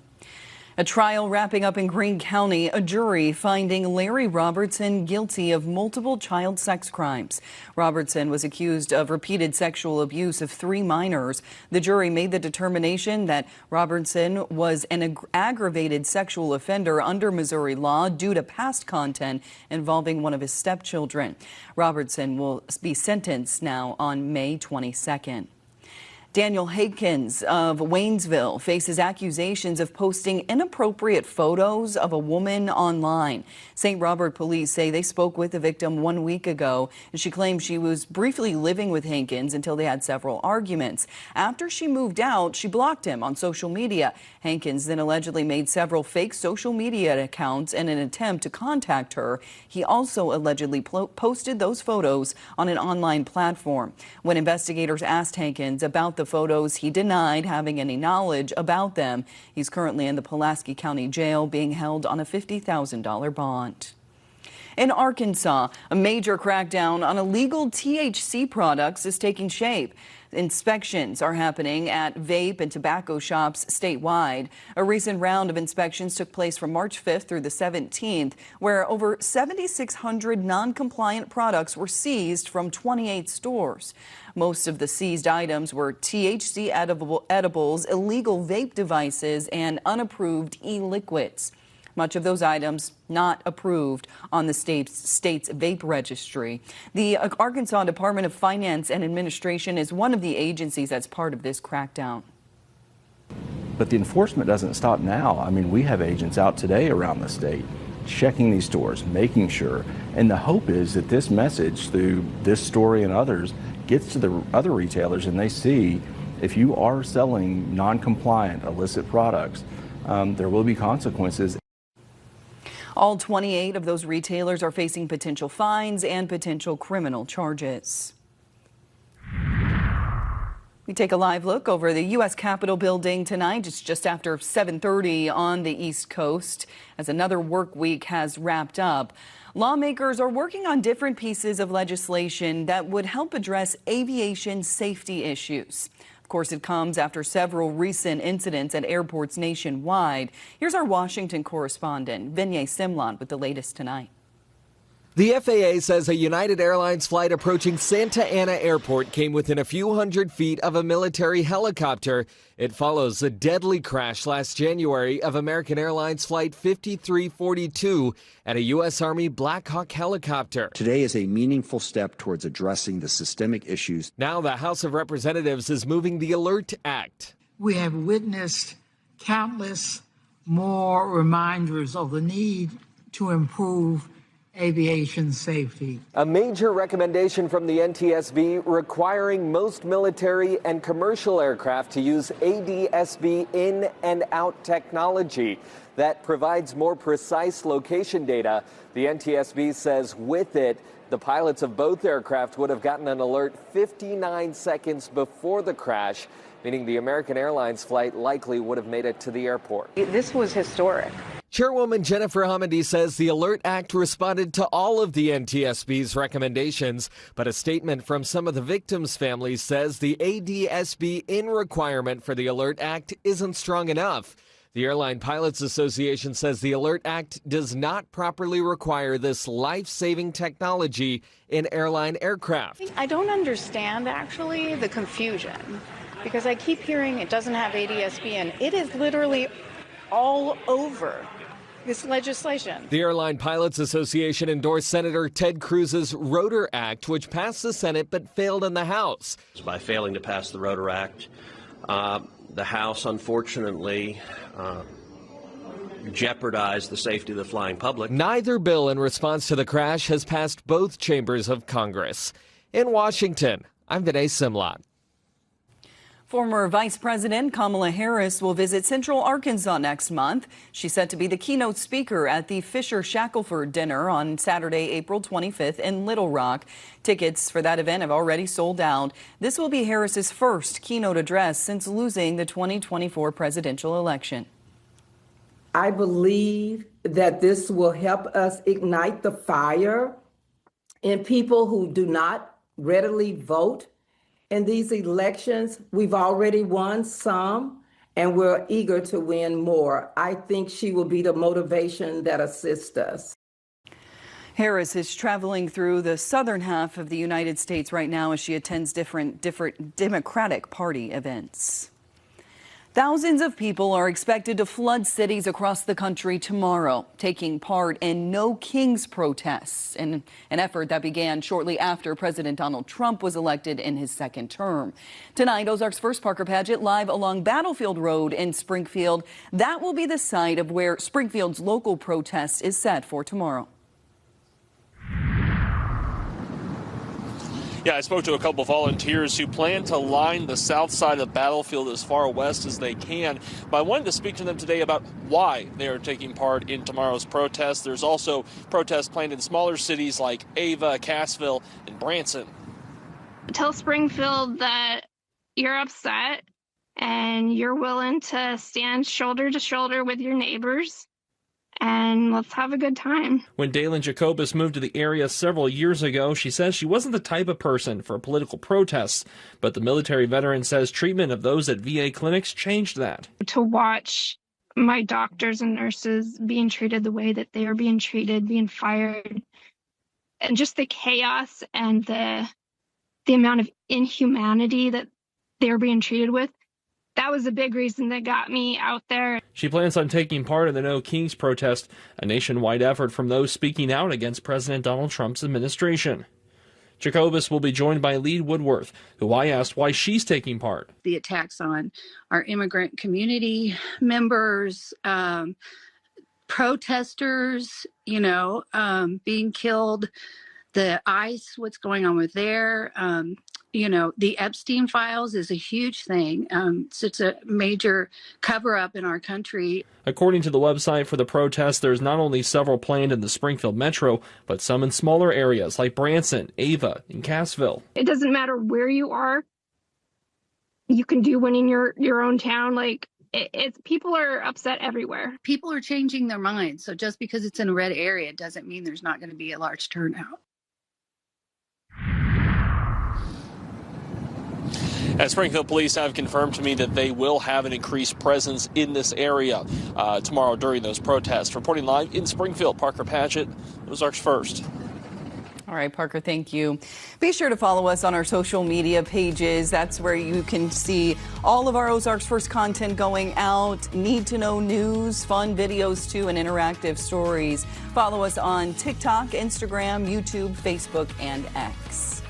A trial wrapping up in Greene County, a jury finding Larry Robertson guilty of multiple child sex crimes. Robertson was accused of repeated sexual abuse of 3 minors. The jury made the determination that Robertson was an aggravated sexual offender under Missouri law due to past content involving one of his stepchildren. Robertson will be sentenced now on May 22nd. Daniel Hankins of Waynesville faces accusations of posting inappropriate photos of a woman online. St. Robert police say they spoke with the victim 1 week ago, and she claimed she was briefly living with Hankins until they had several arguments. After she moved out, she blocked him on social media. Hankins then allegedly made several fake social media accounts in an attempt to contact her. He also allegedly posted those photos on an online platform. When investigators asked Hankins about the photos, he denied having any knowledge about them. He's currently in the Pulaski County Jail being held on a $50,000 bond. In Arkansas, a major crackdown on illegal THC products is taking shape. Inspections are happening at vape and tobacco shops statewide. A recent round of inspections took place from March 5th through the 17th, where over 7,600 non-compliant products were seized from 28 stores. Most of the seized items were THC edibles, illegal vape devices, and unapproved e-liquids. Much of those items not approved on the state's vape registry. The Arkansas Department of Finance and Administration is one of the agencies that's part of this crackdown. But the enforcement doesn't stop now. I mean, we have agents out today around the state checking these stores, making sure. And the hope is that this message through this story and others gets to the other retailers, and they see if you are selling non-compliant illicit products, there will be consequences. All 28 of those retailers are facing potential fines and potential criminal charges. We take a live look over the U.S. Capitol building tonight. It's just after 7:30 on the East Coast as another work week has wrapped up. Lawmakers are working on different pieces of legislation that would help address aviation safety issues. Of course, it comes after several recent incidents at airports nationwide. Here's our Washington correspondent, Vinay Simlon, with the latest tonight. The FAA says a United Airlines flight approaching Santa Ana Airport came within a few hundred feet of a military helicopter. It follows a deadly crash last January of American Airlines Flight 5342 at a U.S. Army Black Hawk helicopter. Today is a meaningful step towards addressing the systemic issues. Now the House of Representatives is moving the ALERT Act. We have witnessed countless more reminders of the need to improve aviation safety. A major recommendation from the NTSB requiring most military and commercial aircraft to use ADS-B in and out technology that provides more precise location data. The NTSB says with it The pilots of both aircraft would have gotten an alert 59 seconds before the crash, meaning the American Airlines flight likely would have made it to the airport. This was historic. Chairwoman Jennifer Hamady says the Alert Act responded to all of the NTSB's recommendations, but a statement from some of the victims' families says the ADSB in requirement for the Alert Act isn't strong enough. The Airline Pilots Association says the Alert Act does not properly require this life-saving technology in airline aircraft. I don't understand, actually, the confusion, because I keep hearing it doesn't have ADSB, and it is literally all over this legislation. The Airline Pilots Association endorsed Senator Ted Cruz's Rotor Act, which passed the Senate but failed in the House. By failing to pass the Rotor Act, the House, unfortunately, jeopardized the safety of the flying public. Neither bill in response to the crash has passed both chambers of Congress. In Washington, I'm Vinay Simlot. Former Vice President Kamala Harris will visit Central Arkansas next month. She's set to be the keynote speaker at the Fisher-Shackelford dinner on Saturday, April 25th in Little Rock. Tickets for that event have already sold out. This will be Harris's first keynote address since losing the 2024 presidential election. I believe that this will help us ignite the fire in people who do not readily vote. In these elections, we've already won some, and we're eager to win more. I think she will be the motivation that assists us. Harris is traveling through the southern half of the United States right now as she attends different Democratic Party events. Thousands of people are expected to flood cities across the country tomorrow, taking part in No Kings protests, in an effort that began shortly after President Donald Trump was elected in his second term. Tonight, Ozarksfirst Parker Paget live along Battlefield Road in Springfield. That will be the site of where Springfield's local protest is set for tomorrow. Yeah, I spoke to a couple volunteers who plan to line the south side of Battlefield as far west as they can. But I wanted to speak to them today about why they are taking part in tomorrow's protest. There's also protests planned in smaller cities like Ava, Cassville, and Branson. Tell Springfield that you're upset and you're willing to stand shoulder to shoulder with your neighbors. And let's have a good time. When Dalen Jacobus moved to the area several years ago, she says she wasn't the type of person for political protests. But the military veteran says treatment of those at VA clinics changed that. To watch my doctors and nurses being treated the way that they are being treated, being fired, and just the chaos and the amount of inhumanity that they're being treated with, that was a big reason that got me out there. She plans on taking part in the No Kings protest, a nationwide effort from those speaking out against President Donald Trump's administration. Jacobus will be joined by Lee Woodworth, who I asked why she's taking part. The attacks on our immigrant community members, protesters, being killed, the ICE, what's going on with there. The Epstein files is a huge thing. It's a major cover-up in our country. According to the website for the protest, there's not only several planned in the Springfield metro, but some in smaller areas like Branson, Ava, and Cassville. It doesn't matter where you are. You can do one in your own town. People are upset everywhere. People are changing their minds. So just because it's in a red area doesn't mean there's not going to be a large turnout. Springfield police have confirmed to me that they will have an increased presence in this area tomorrow during those protests. Reporting live in Springfield, Parker Paget, Ozarksfirst. All right, Parker, thank you. Be sure to follow us on our social media pages. That's where you can see all of our Ozarksfirst content going out, need-to-know news, fun videos too, and interactive stories. Follow us on TikTok, Instagram, YouTube, Facebook, and X.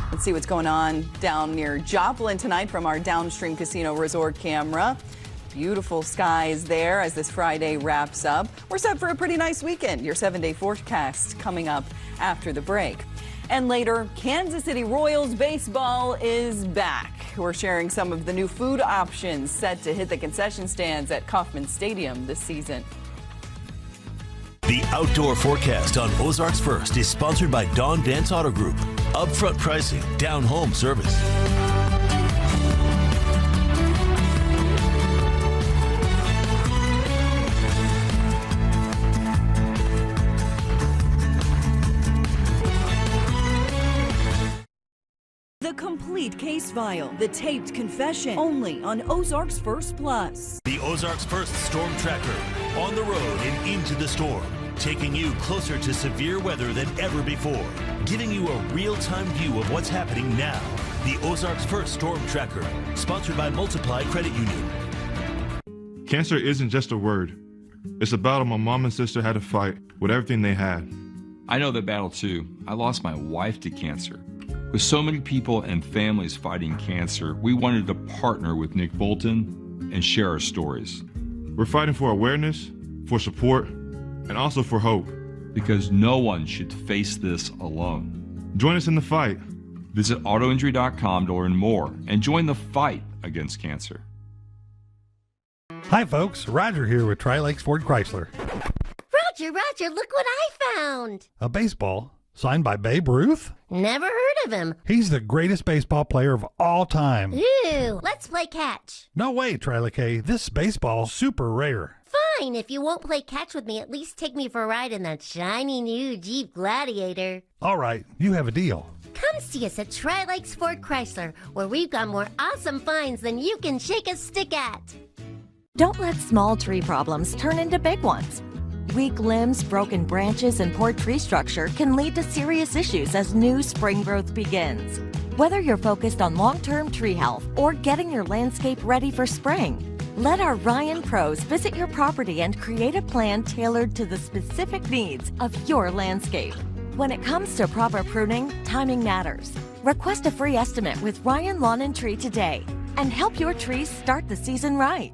Let's see what's going on down near Joplin tonight from our Downstream Casino Resort camera. Beautiful skies there as this Friday wraps up. We're set for a pretty nice weekend. Your 7-day forecast coming up after the break. And later, Kansas City Royals baseball is back. We're sharing some of the new food options set to hit the concession stands at Kauffman Stadium this season. The outdoor forecast on Ozarks First is sponsored by Dawn Dance Auto Group. Upfront pricing, down home service. The complete case file, the taped confession, only on Ozarks First Plus. The Ozarks First Storm Tracker, on the road and into the storm, taking you closer to severe weather than ever before, giving you a real-time view of what's happening now. The Ozarks First Storm Tracker, sponsored by Multiply Credit Union. Cancer isn't just a word. It's a battle my mom and sister had to fight with everything they had. I know the battle too. I lost my wife to cancer. With so many people and families fighting cancer, we wanted to partner with Nick Bolton and share our stories. We're fighting for awareness, for support, and also for hope. Because no one should face this alone. Join us in the fight. Visit autoinjury.com to learn more and join the fight against cancer. Hi folks, Roger here with Tri-Lakes Ford Chrysler. Roger, look what I found. A baseball signed by Babe Ruth? Never heard of him. He's the greatest baseball player of all time. Ew, let's play catch. No way, Trilake. This baseball's super rare. Fine, if you won't play catch with me, at least take me for a ride in that shiny new Jeep Gladiator. All right, you have a deal. Come see us at Tri-Lakes Ford Chrysler, where we've got more awesome finds than you can shake a stick at. Don't let small tree problems turn into big ones. Weak limbs, broken branches, and poor tree structure can lead to serious issues as new spring growth begins. Whether you're focused on long-term tree health or getting your landscape ready for spring, let our Ryan pros visit your property and create a plan tailored to the specific needs of your landscape. When it comes to proper pruning, timing matters. Request a free estimate with Ryan Lawn and Tree today and help your trees start the season right.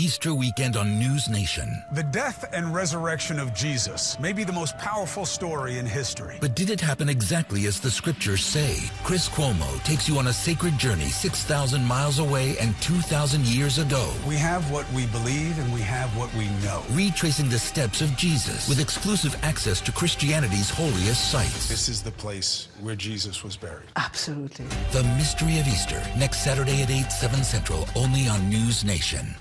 Easter weekend on News Nation. The death and resurrection of Jesus may be the most powerful story in history. But did it happen exactly as the scriptures say? Chris Cuomo takes you on a sacred journey 6,000 miles away and 2,000 years ago. We have what we believe and we have what we know. Retracing the steps of Jesus with exclusive access to Christianity's holiest sites. This is the place where Jesus was buried. Absolutely. The Mystery of Easter, next Saturday at 8, 7 Central, only on News Nation.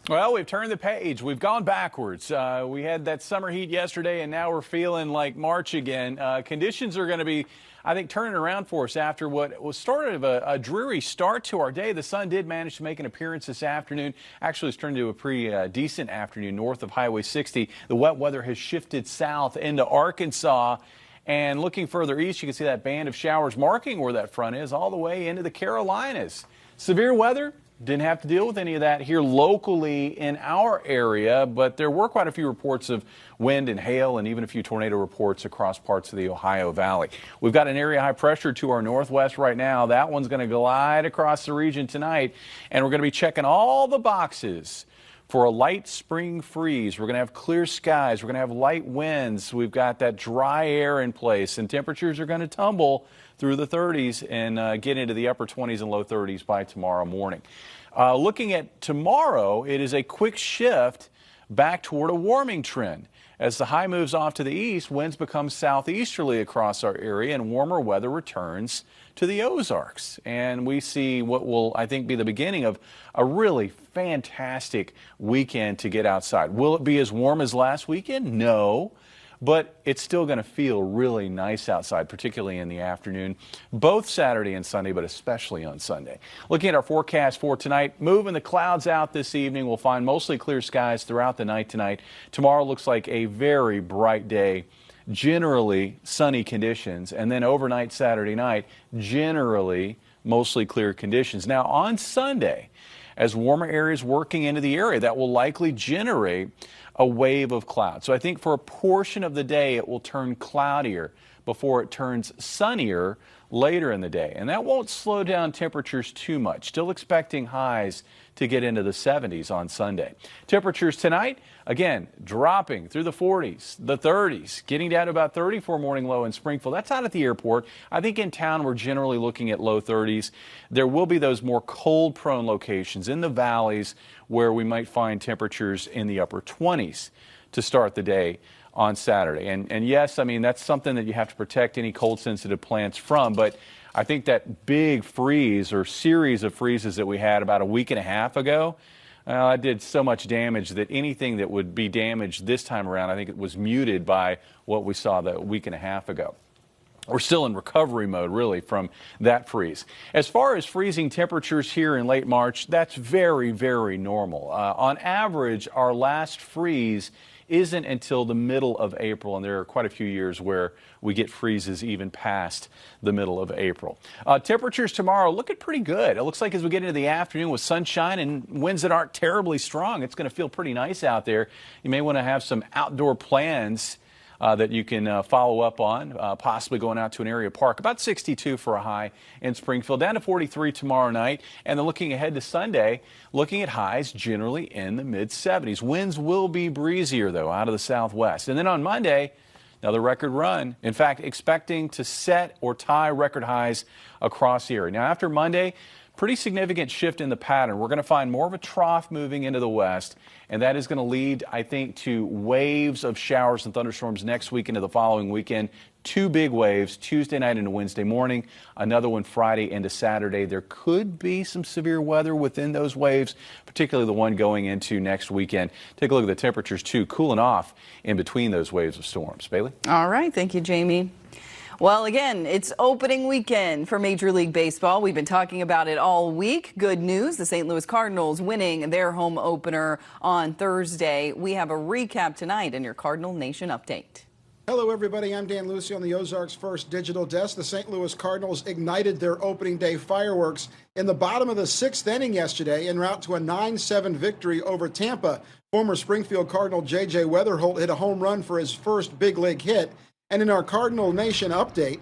Well, we've turned the page. We've gone backwards. We had that summer heat yesterday, and now we're feeling like March again. Conditions are going to be, I think, turning around for us after what was sort of a dreary start to our day. The sun did manage to make an appearance this afternoon. Actually, it's turned into a pretty decent afternoon north of Highway 60. The wet weather has shifted south into Arkansas. And looking further east, you can see that band of showers marking where that front is all the way into the Carolinas. Severe weather. Didn't have to deal with any of that here locally in our area, but there were quite a few reports of wind and hail and even a few tornado reports across parts of the Ohio Valley. We've got an area high pressure to our northwest right now. That one's going to glide across the region tonight, and we're going to be checking all the boxes for a light spring freeze. We're going to have clear skies. We're going to have light winds. We've got that dry air in place, and temperatures are going to tumble through the 30s and get into the upper 20s and low 30s by tomorrow morning. Looking at tomorrow, it is a quick shift back toward a warming trend. As the high moves off to the east, winds become southeasterly across our area and warmer weather returns to the Ozarks. And we see what will, I think, be the beginning of a really fantastic weekend to get outside. Will it be as warm as last weekend? No. But it's still going to feel really nice outside, particularly in the afternoon, both Saturday and Sunday, but especially on Sunday. Looking at our forecast for tonight, moving the clouds out this evening, we'll find mostly clear skies throughout the night tonight. Tomorrow looks like a very bright day, generally sunny conditions, and then overnight Saturday night, generally mostly clear conditions. Now on Sunday, as warmer areas working into the area, that will likely generate a wave of clouds. So I think for a portion of the day it will turn cloudier before it turns sunnier later in the day. And that won't slow down temperatures too much. Still expecting highs to get into the 70s on Sunday. Temperatures tonight, again, dropping through the 40s, the 30s, getting down to about 34 morning low in Springfield. That's out at the airport. I think in town we're generally looking at low 30s. There will be those more cold-prone locations in the valleys where we might find temperatures in the upper 20s to start the day on Saturday. And yes, I mean, that's something that you have to protect any cold-sensitive plants from, but I think that big freeze or series of freezes that we had about a week and a half ago, I did so much damage that anything that would be damaged this time around, I think it was muted by what we saw the week and a half ago. We're still in recovery mode, really, from that freeze. As far as freezing temperatures here in late March, that's very, very normal. On average, our last freeze isn't until the middle of April, and there are quite a few years where we get freezes even past the middle of April. Temperatures tomorrow looking pretty good. It looks like as we get into the afternoon with sunshine and winds that aren't terribly strong, it's going to feel pretty nice out there. You may want to have some outdoor plans that you can follow up on, possibly going out to an area park. About 62 for a high in Springfield, down to 43 tomorrow night. And then looking ahead to Sunday, looking at highs generally in the mid-70s. Winds will be breezier, though, out of the southwest. And then on Monday, another record run. In fact, expecting to set or tie record highs across the area. Now, after Monday, pretty significant shift in the pattern. We're going to find more of a trough moving into the west, and that is going to lead, I think, to waves of showers and thunderstorms next week into the following weekend. Two big waves, Tuesday night into Wednesday morning, another one Friday into Saturday. There could be some severe weather within those waves, particularly the one going into next weekend. Take a look at the temperatures, too, cooling off in between those waves of storms. Bailey? All right. Thank you, Jamie. Well, again, it's opening weekend for Major League Baseball. We've been talking about it all week. Good news, the St. Louis Cardinals winning their home opener on Thursday. We have a recap tonight in your Cardinal Nation update. Hello, everybody. I'm Dan Lucy on the Ozarksfirst digital desk. The St. Louis Cardinals ignited their opening day fireworks in the bottom of the sixth inning yesterday en route to a 9-7 victory over Tampa. Former Springfield Cardinal J.J. Weatherholt hit a home run for his first big league hit. And in our Cardinal Nation update,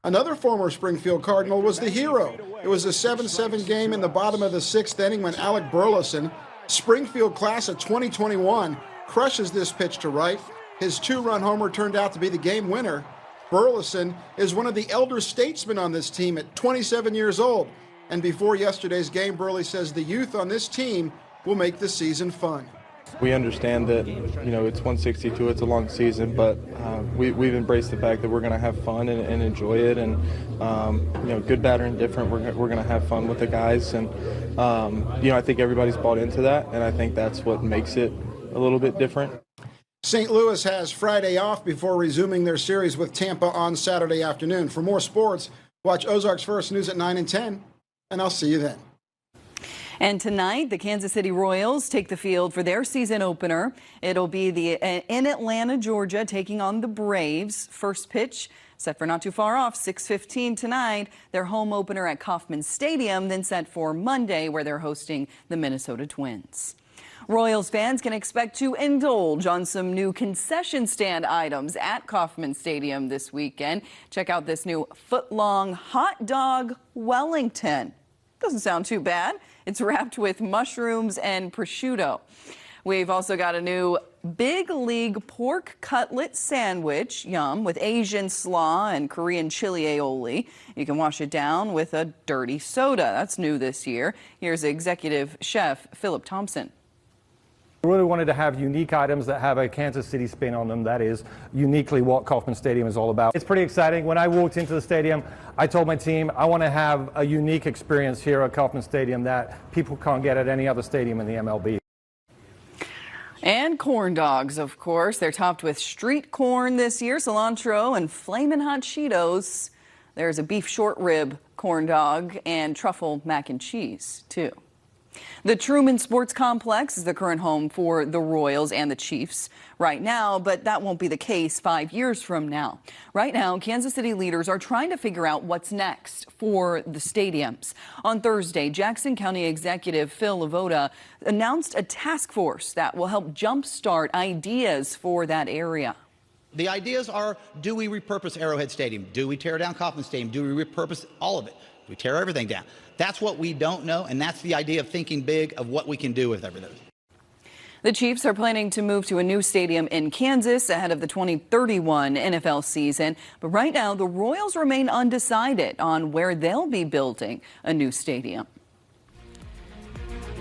another former Springfield Cardinal was the hero. It was a 7-7 game in the bottom of the sixth inning when Alec Burleson, Springfield class of 2021, crushes this pitch to right. His two-run homer turned out to be the game winner. Burleson is one of the elder statesmen on this team at 27 years old. And before yesterday's game, Burley says the youth on this team will make the season fun. We understand that, it's 162, it's a long season, but we've embraced the fact that we're going to have fun and enjoy it, and, good, bad, or indifferent, we're going to have fun with the guys, and, I think everybody's bought into that, and I think that's what makes it a little bit different. St. Louis has Friday off before resuming their series with Tampa on Saturday afternoon. For more sports, watch Ozarksfirst News at 9 and 10, and I'll see you then. And tonight, the Kansas City Royals take the field for their season opener. It'll be in Atlanta, Georgia, taking on the Braves. First pitch set for not too far off, 6:15 tonight. Their home opener at Kauffman Stadium, then set for Monday, where they're hosting the Minnesota Twins. Royals fans can expect to indulge on some new concession stand items at Kauffman Stadium this weekend. Check out this new foot-long hot dog Wellington. Doesn't sound too bad. It's wrapped with mushrooms and prosciutto. We've also got a new Big League pork cutlet sandwich, yum, with Asian slaw and Korean chili aioli. You can wash it down with a dirty soda. That's new this year. Here's executive chef Philip Thompson. We really wanted to have unique items that have a Kansas City spin on them. That is uniquely what Kauffman Stadium is all about. It's pretty exciting. When I walked into the stadium, I told my team I want to have a unique experience here at Kauffman Stadium that people can't get at any other stadium in the MLB. And corn dogs, of course. They're topped with street corn this year, cilantro, and flamin' hot Cheetos. There's a beef short rib corn dog and truffle mac and cheese, too. The Truman Sports Complex is the current home for the Royals and the Chiefs right now, but that won't be the case 5 years from now. Right now, Kansas City leaders are trying to figure out what's next for the stadiums. On Thursday, Jackson County Executive Phil Lavoda announced a task force that will help jumpstart ideas for that area. The ideas are, do we repurpose Arrowhead Stadium? Do we tear down Kauffman Stadium? Do we repurpose all of it? Do we tear everything down? That's what we don't know, and that's the idea of thinking big of what we can do with everything. The Chiefs are planning to move to a new stadium in Kansas ahead of the 2031 NFL season. But right now, the Royals remain undecided on where they'll be building a new stadium.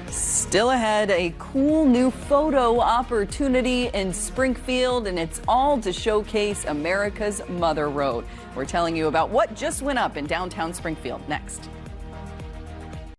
Still ahead, a cool new photo opportunity in Springfield, and it's all to showcase America's Mother Road. We're telling you about what just went up in downtown Springfield next.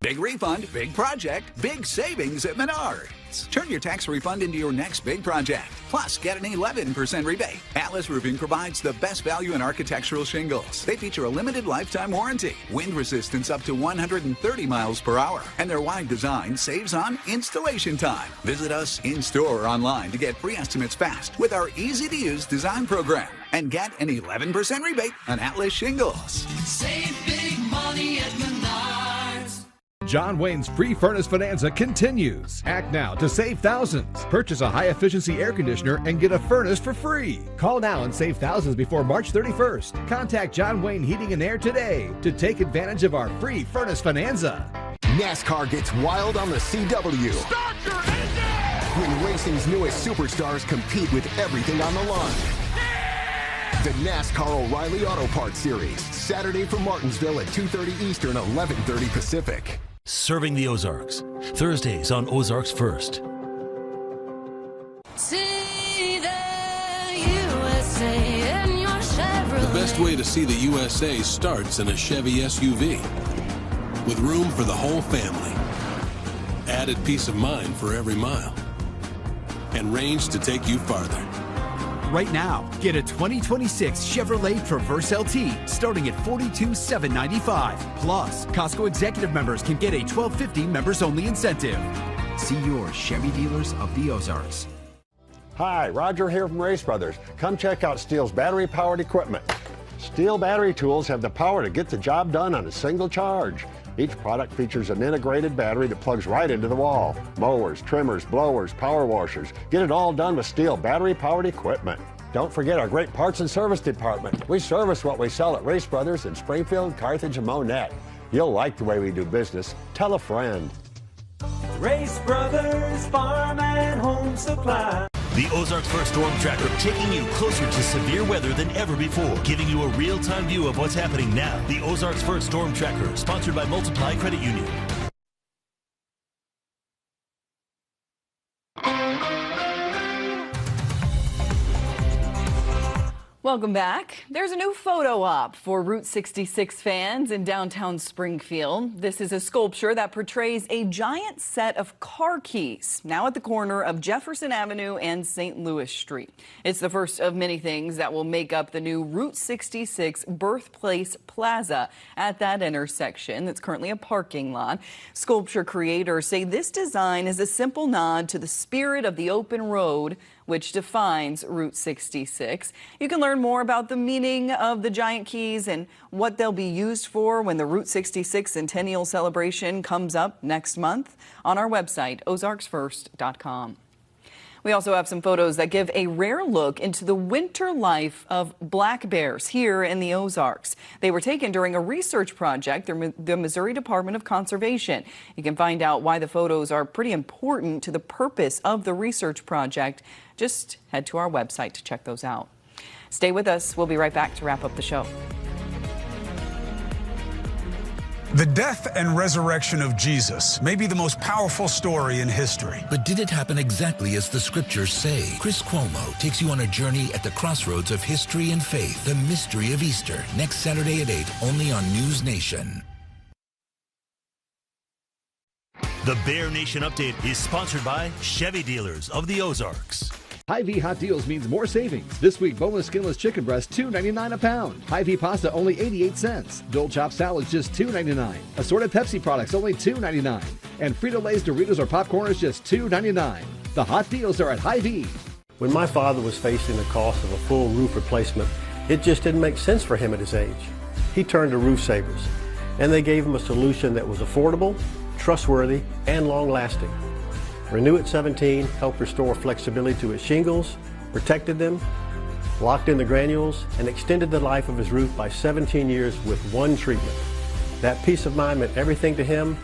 Big refund, big project, big savings at Menards. Turn your tax refund into your next big project. Plus, get an 11% rebate. Atlas Roofing provides the best value in architectural shingles. They feature a limited lifetime warranty, wind resistance up to 130 miles per hour, and their wide design saves on installation time. Visit us in-store or online to get free estimates fast with our easy-to-use design program. And get an 11% rebate on Atlas shingles. Save big money at Menards. John Wayne's free furnace bonanza continues. Act now to save thousands. Purchase a high-efficiency air conditioner and get a furnace for free. Call now and save thousands before March 31st. Contact John Wayne Heating and Air today to take advantage of our free furnace bonanza. NASCAR gets wild on the CW. Start your engine! When racing's newest superstars compete with everything on the line. The NASCAR O'Reilly Auto Parts Series, Saturday from Martinsville at 2:30 Eastern, 11:30 Pacific. Serving the Ozarks, Thursdays on Ozarksfirst. See the USA in your Chevrolet. The best way to see the USA starts in a Chevy SUV. With room for the whole family. Added peace of mind for every mile. And range to take you farther. Right now, get a 2026 Chevrolet Traverse LT starting at $42,795. Plus, Costco executive members can get a $12.50 members-only incentive. See your Chevy dealers of the Ozarks. Hi, Roger here from Race Brothers. Come check out Steel's battery-powered equipment. Steel battery tools have the power to get the job done on a single charge. Each product features an integrated battery that plugs right into the wall. Mowers, trimmers, blowers, power washers. Get it all done with Steel battery-powered equipment. Don't forget our great parts and service department. We service what we sell at Race Brothers in Springfield, Carthage, and Monette. You'll like the way we do business. Tell a friend. Race Brothers Farm and Home Supply. The Ozarksfirst Storm Tracker, taking you closer to severe weather than ever before, giving you a real-time view of what's happening now. The Ozarksfirst Storm Tracker, sponsored by Multiply Credit Union. Welcome back. There's a new photo op for Route 66 fans in downtown Springfield. This is a sculpture that portrays a giant set of car keys, now at the corner of Jefferson Avenue and St. Louis Street. It's the first of many things that will make up the new Route 66 Birthplace Plaza at that intersection that's currently a parking lot. Sculpture creators say this design is a simple nod to the spirit of the open road, which defines Route 66. You can learn more about the meaning of the giant keys and what they'll be used for when the Route 66 Centennial Celebration comes up next month on our website, ozarksfirst.com. We also have some photos that give a rare look into the winter life of black bears here in the Ozarks. They were taken during a research project through the Missouri Department of Conservation. You can find out why the photos are pretty important to the purpose of the research project. Just head to our website to check those out. Stay with us. We'll be right back to wrap up the show. The death and resurrection of Jesus may be the most powerful story in history. But did it happen exactly as the scriptures say? Chris Cuomo takes you on a journey at the crossroads of history and faith. The Mystery of Easter, next Saturday at 8, only on News Nation. The Bear Nation Update is sponsored by Chevy Dealers of the Ozarks. Hy-Vee Hot Deals means more savings. This week, boneless skinless chicken breast, $2.99 a pound. Hy-Vee pasta, only 88 cents. Dole Chop salads, just $2.99. Assorted Pepsi products, only $2.99. And Frito-Lay's Doritos or popcorn is just $2.99. The hot deals are at Hy-Vee. When my father was facing the cost of a full roof replacement, it just didn't make sense for him at his age. He turned to Roof Savers, and they gave him a solution that was affordable, trustworthy, and long-lasting. Renew at 17 helped restore flexibility to his shingles, protected them, locked in the granules, and extended the life of his roof by 17 years with one treatment. That peace of mind meant everything to him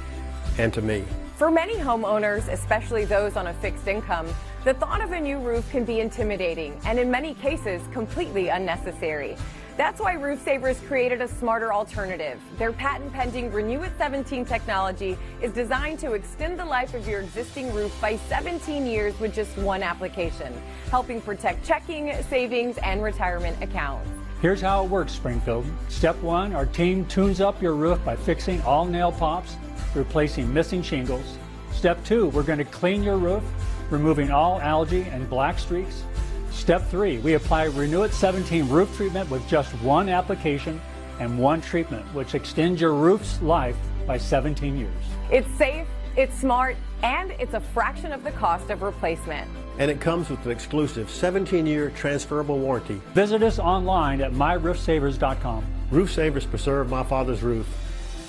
and to me. For many homeowners, especially those on a fixed income, the thought of a new roof can be intimidating and in many cases completely unnecessary. That's why Roof Savers created a smarter alternative. Their patent-pending Renew at 17 technology is designed to extend the life of your existing roof by 17 years with just one application, helping protect checking, savings, and retirement accounts. Here's how it works, Springfield. Step 1, our team tunes up your roof by fixing all nail pops, replacing missing shingles. Step 2, we're going to clean your roof, removing all algae and black streaks. Step 3, we apply Renew at 17 roof treatment with just one application and one treatment, which extends your roof's life by 17 years. It's safe, it's smart, and it's a fraction of the cost of replacement. And it comes with an exclusive 17-year transferable warranty. Visit us online at myroofsavers.com. Roof Savers preserve my father's roof,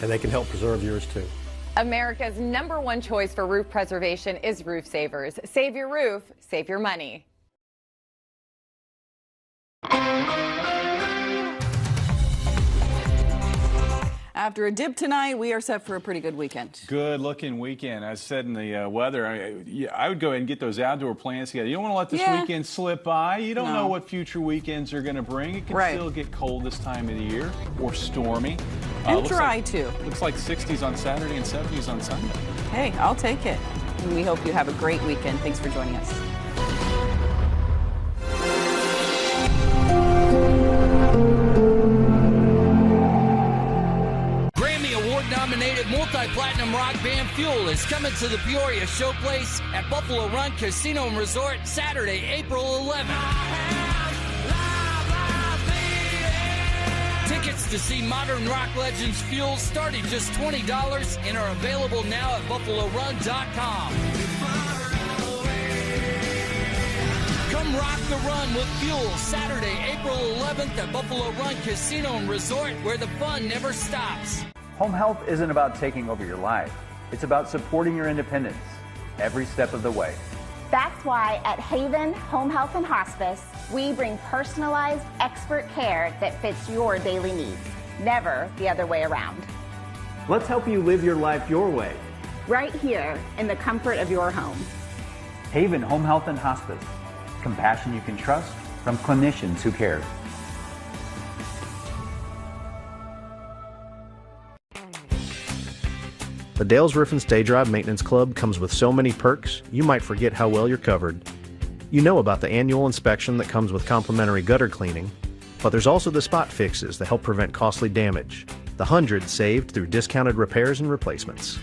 and they can help preserve yours too. America's #1 choice for roof preservation is Roof Savers. Save your roof, save your money. After a dip tonight, we are set for a pretty good weekend. Good looking weekend. As said in the weather, I would go ahead and get those outdoor plans together. You don't want to let this weekend slip by. You don't know what future weekends are going to bring. It can still get cold this time of the year, or stormy. And dry too. Looks like 60s on Saturday and 70s on Sunday. Hey, I'll take it. And we hope you have a great weekend. Thanks for joining us. Nominated multi-platinum rock band Fuel is coming to the Peoria Showplace at Buffalo Run Casino and Resort Saturday, April 11th. Tickets to see modern rock legends Fuel start at just $20 and are available now at BuffaloRun.com. Come rock the run with Fuel Saturday, April 11th at Buffalo Run Casino and Resort, where the fun never stops. Home health isn't about taking over your life. It's about supporting your independence every step of the way. That's why at Haven Home Health and Hospice, we bring personalized expert care that fits your daily needs, never the other way around. Let's help you live your life your way. Right here in the comfort of your home. Haven Home Health and Hospice. Compassion you can trust from clinicians who care. The Dale's Roof and Stay Dry Maintenance Club comes with so many perks, you might forget how well you're covered. You know about the annual inspection that comes with complimentary gutter cleaning, but there's also the spot fixes that help prevent costly damage, the hundreds saved through discounted repairs and replacements,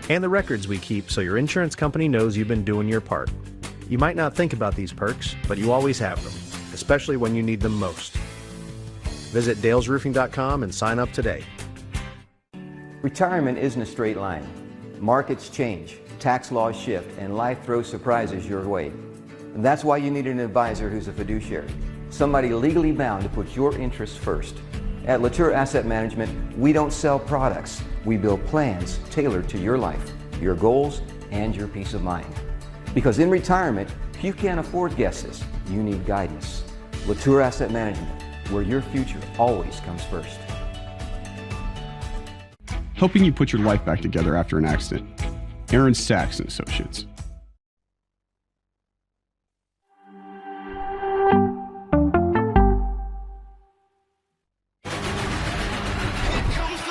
and the records we keep so your insurance company knows you've been doing your part. You might not think about these perks, but you always have them, especially when you need them most. Visit dalesroofing.com and sign up today. Retirement isn't a straight line. Markets change, tax laws shift, and life throws surprises your way. And that's why you need an advisor who's a fiduciary, somebody legally bound to put your interests first. At Latour Asset Management, we don't sell products. We build plans tailored to your life, your goals, and your peace of mind. Because in retirement, you can't afford guesses. You need guidance. Latour Asset Management, where your future always comes first. Helping you put your life back together after an accident. Aaron Sachs & Associates.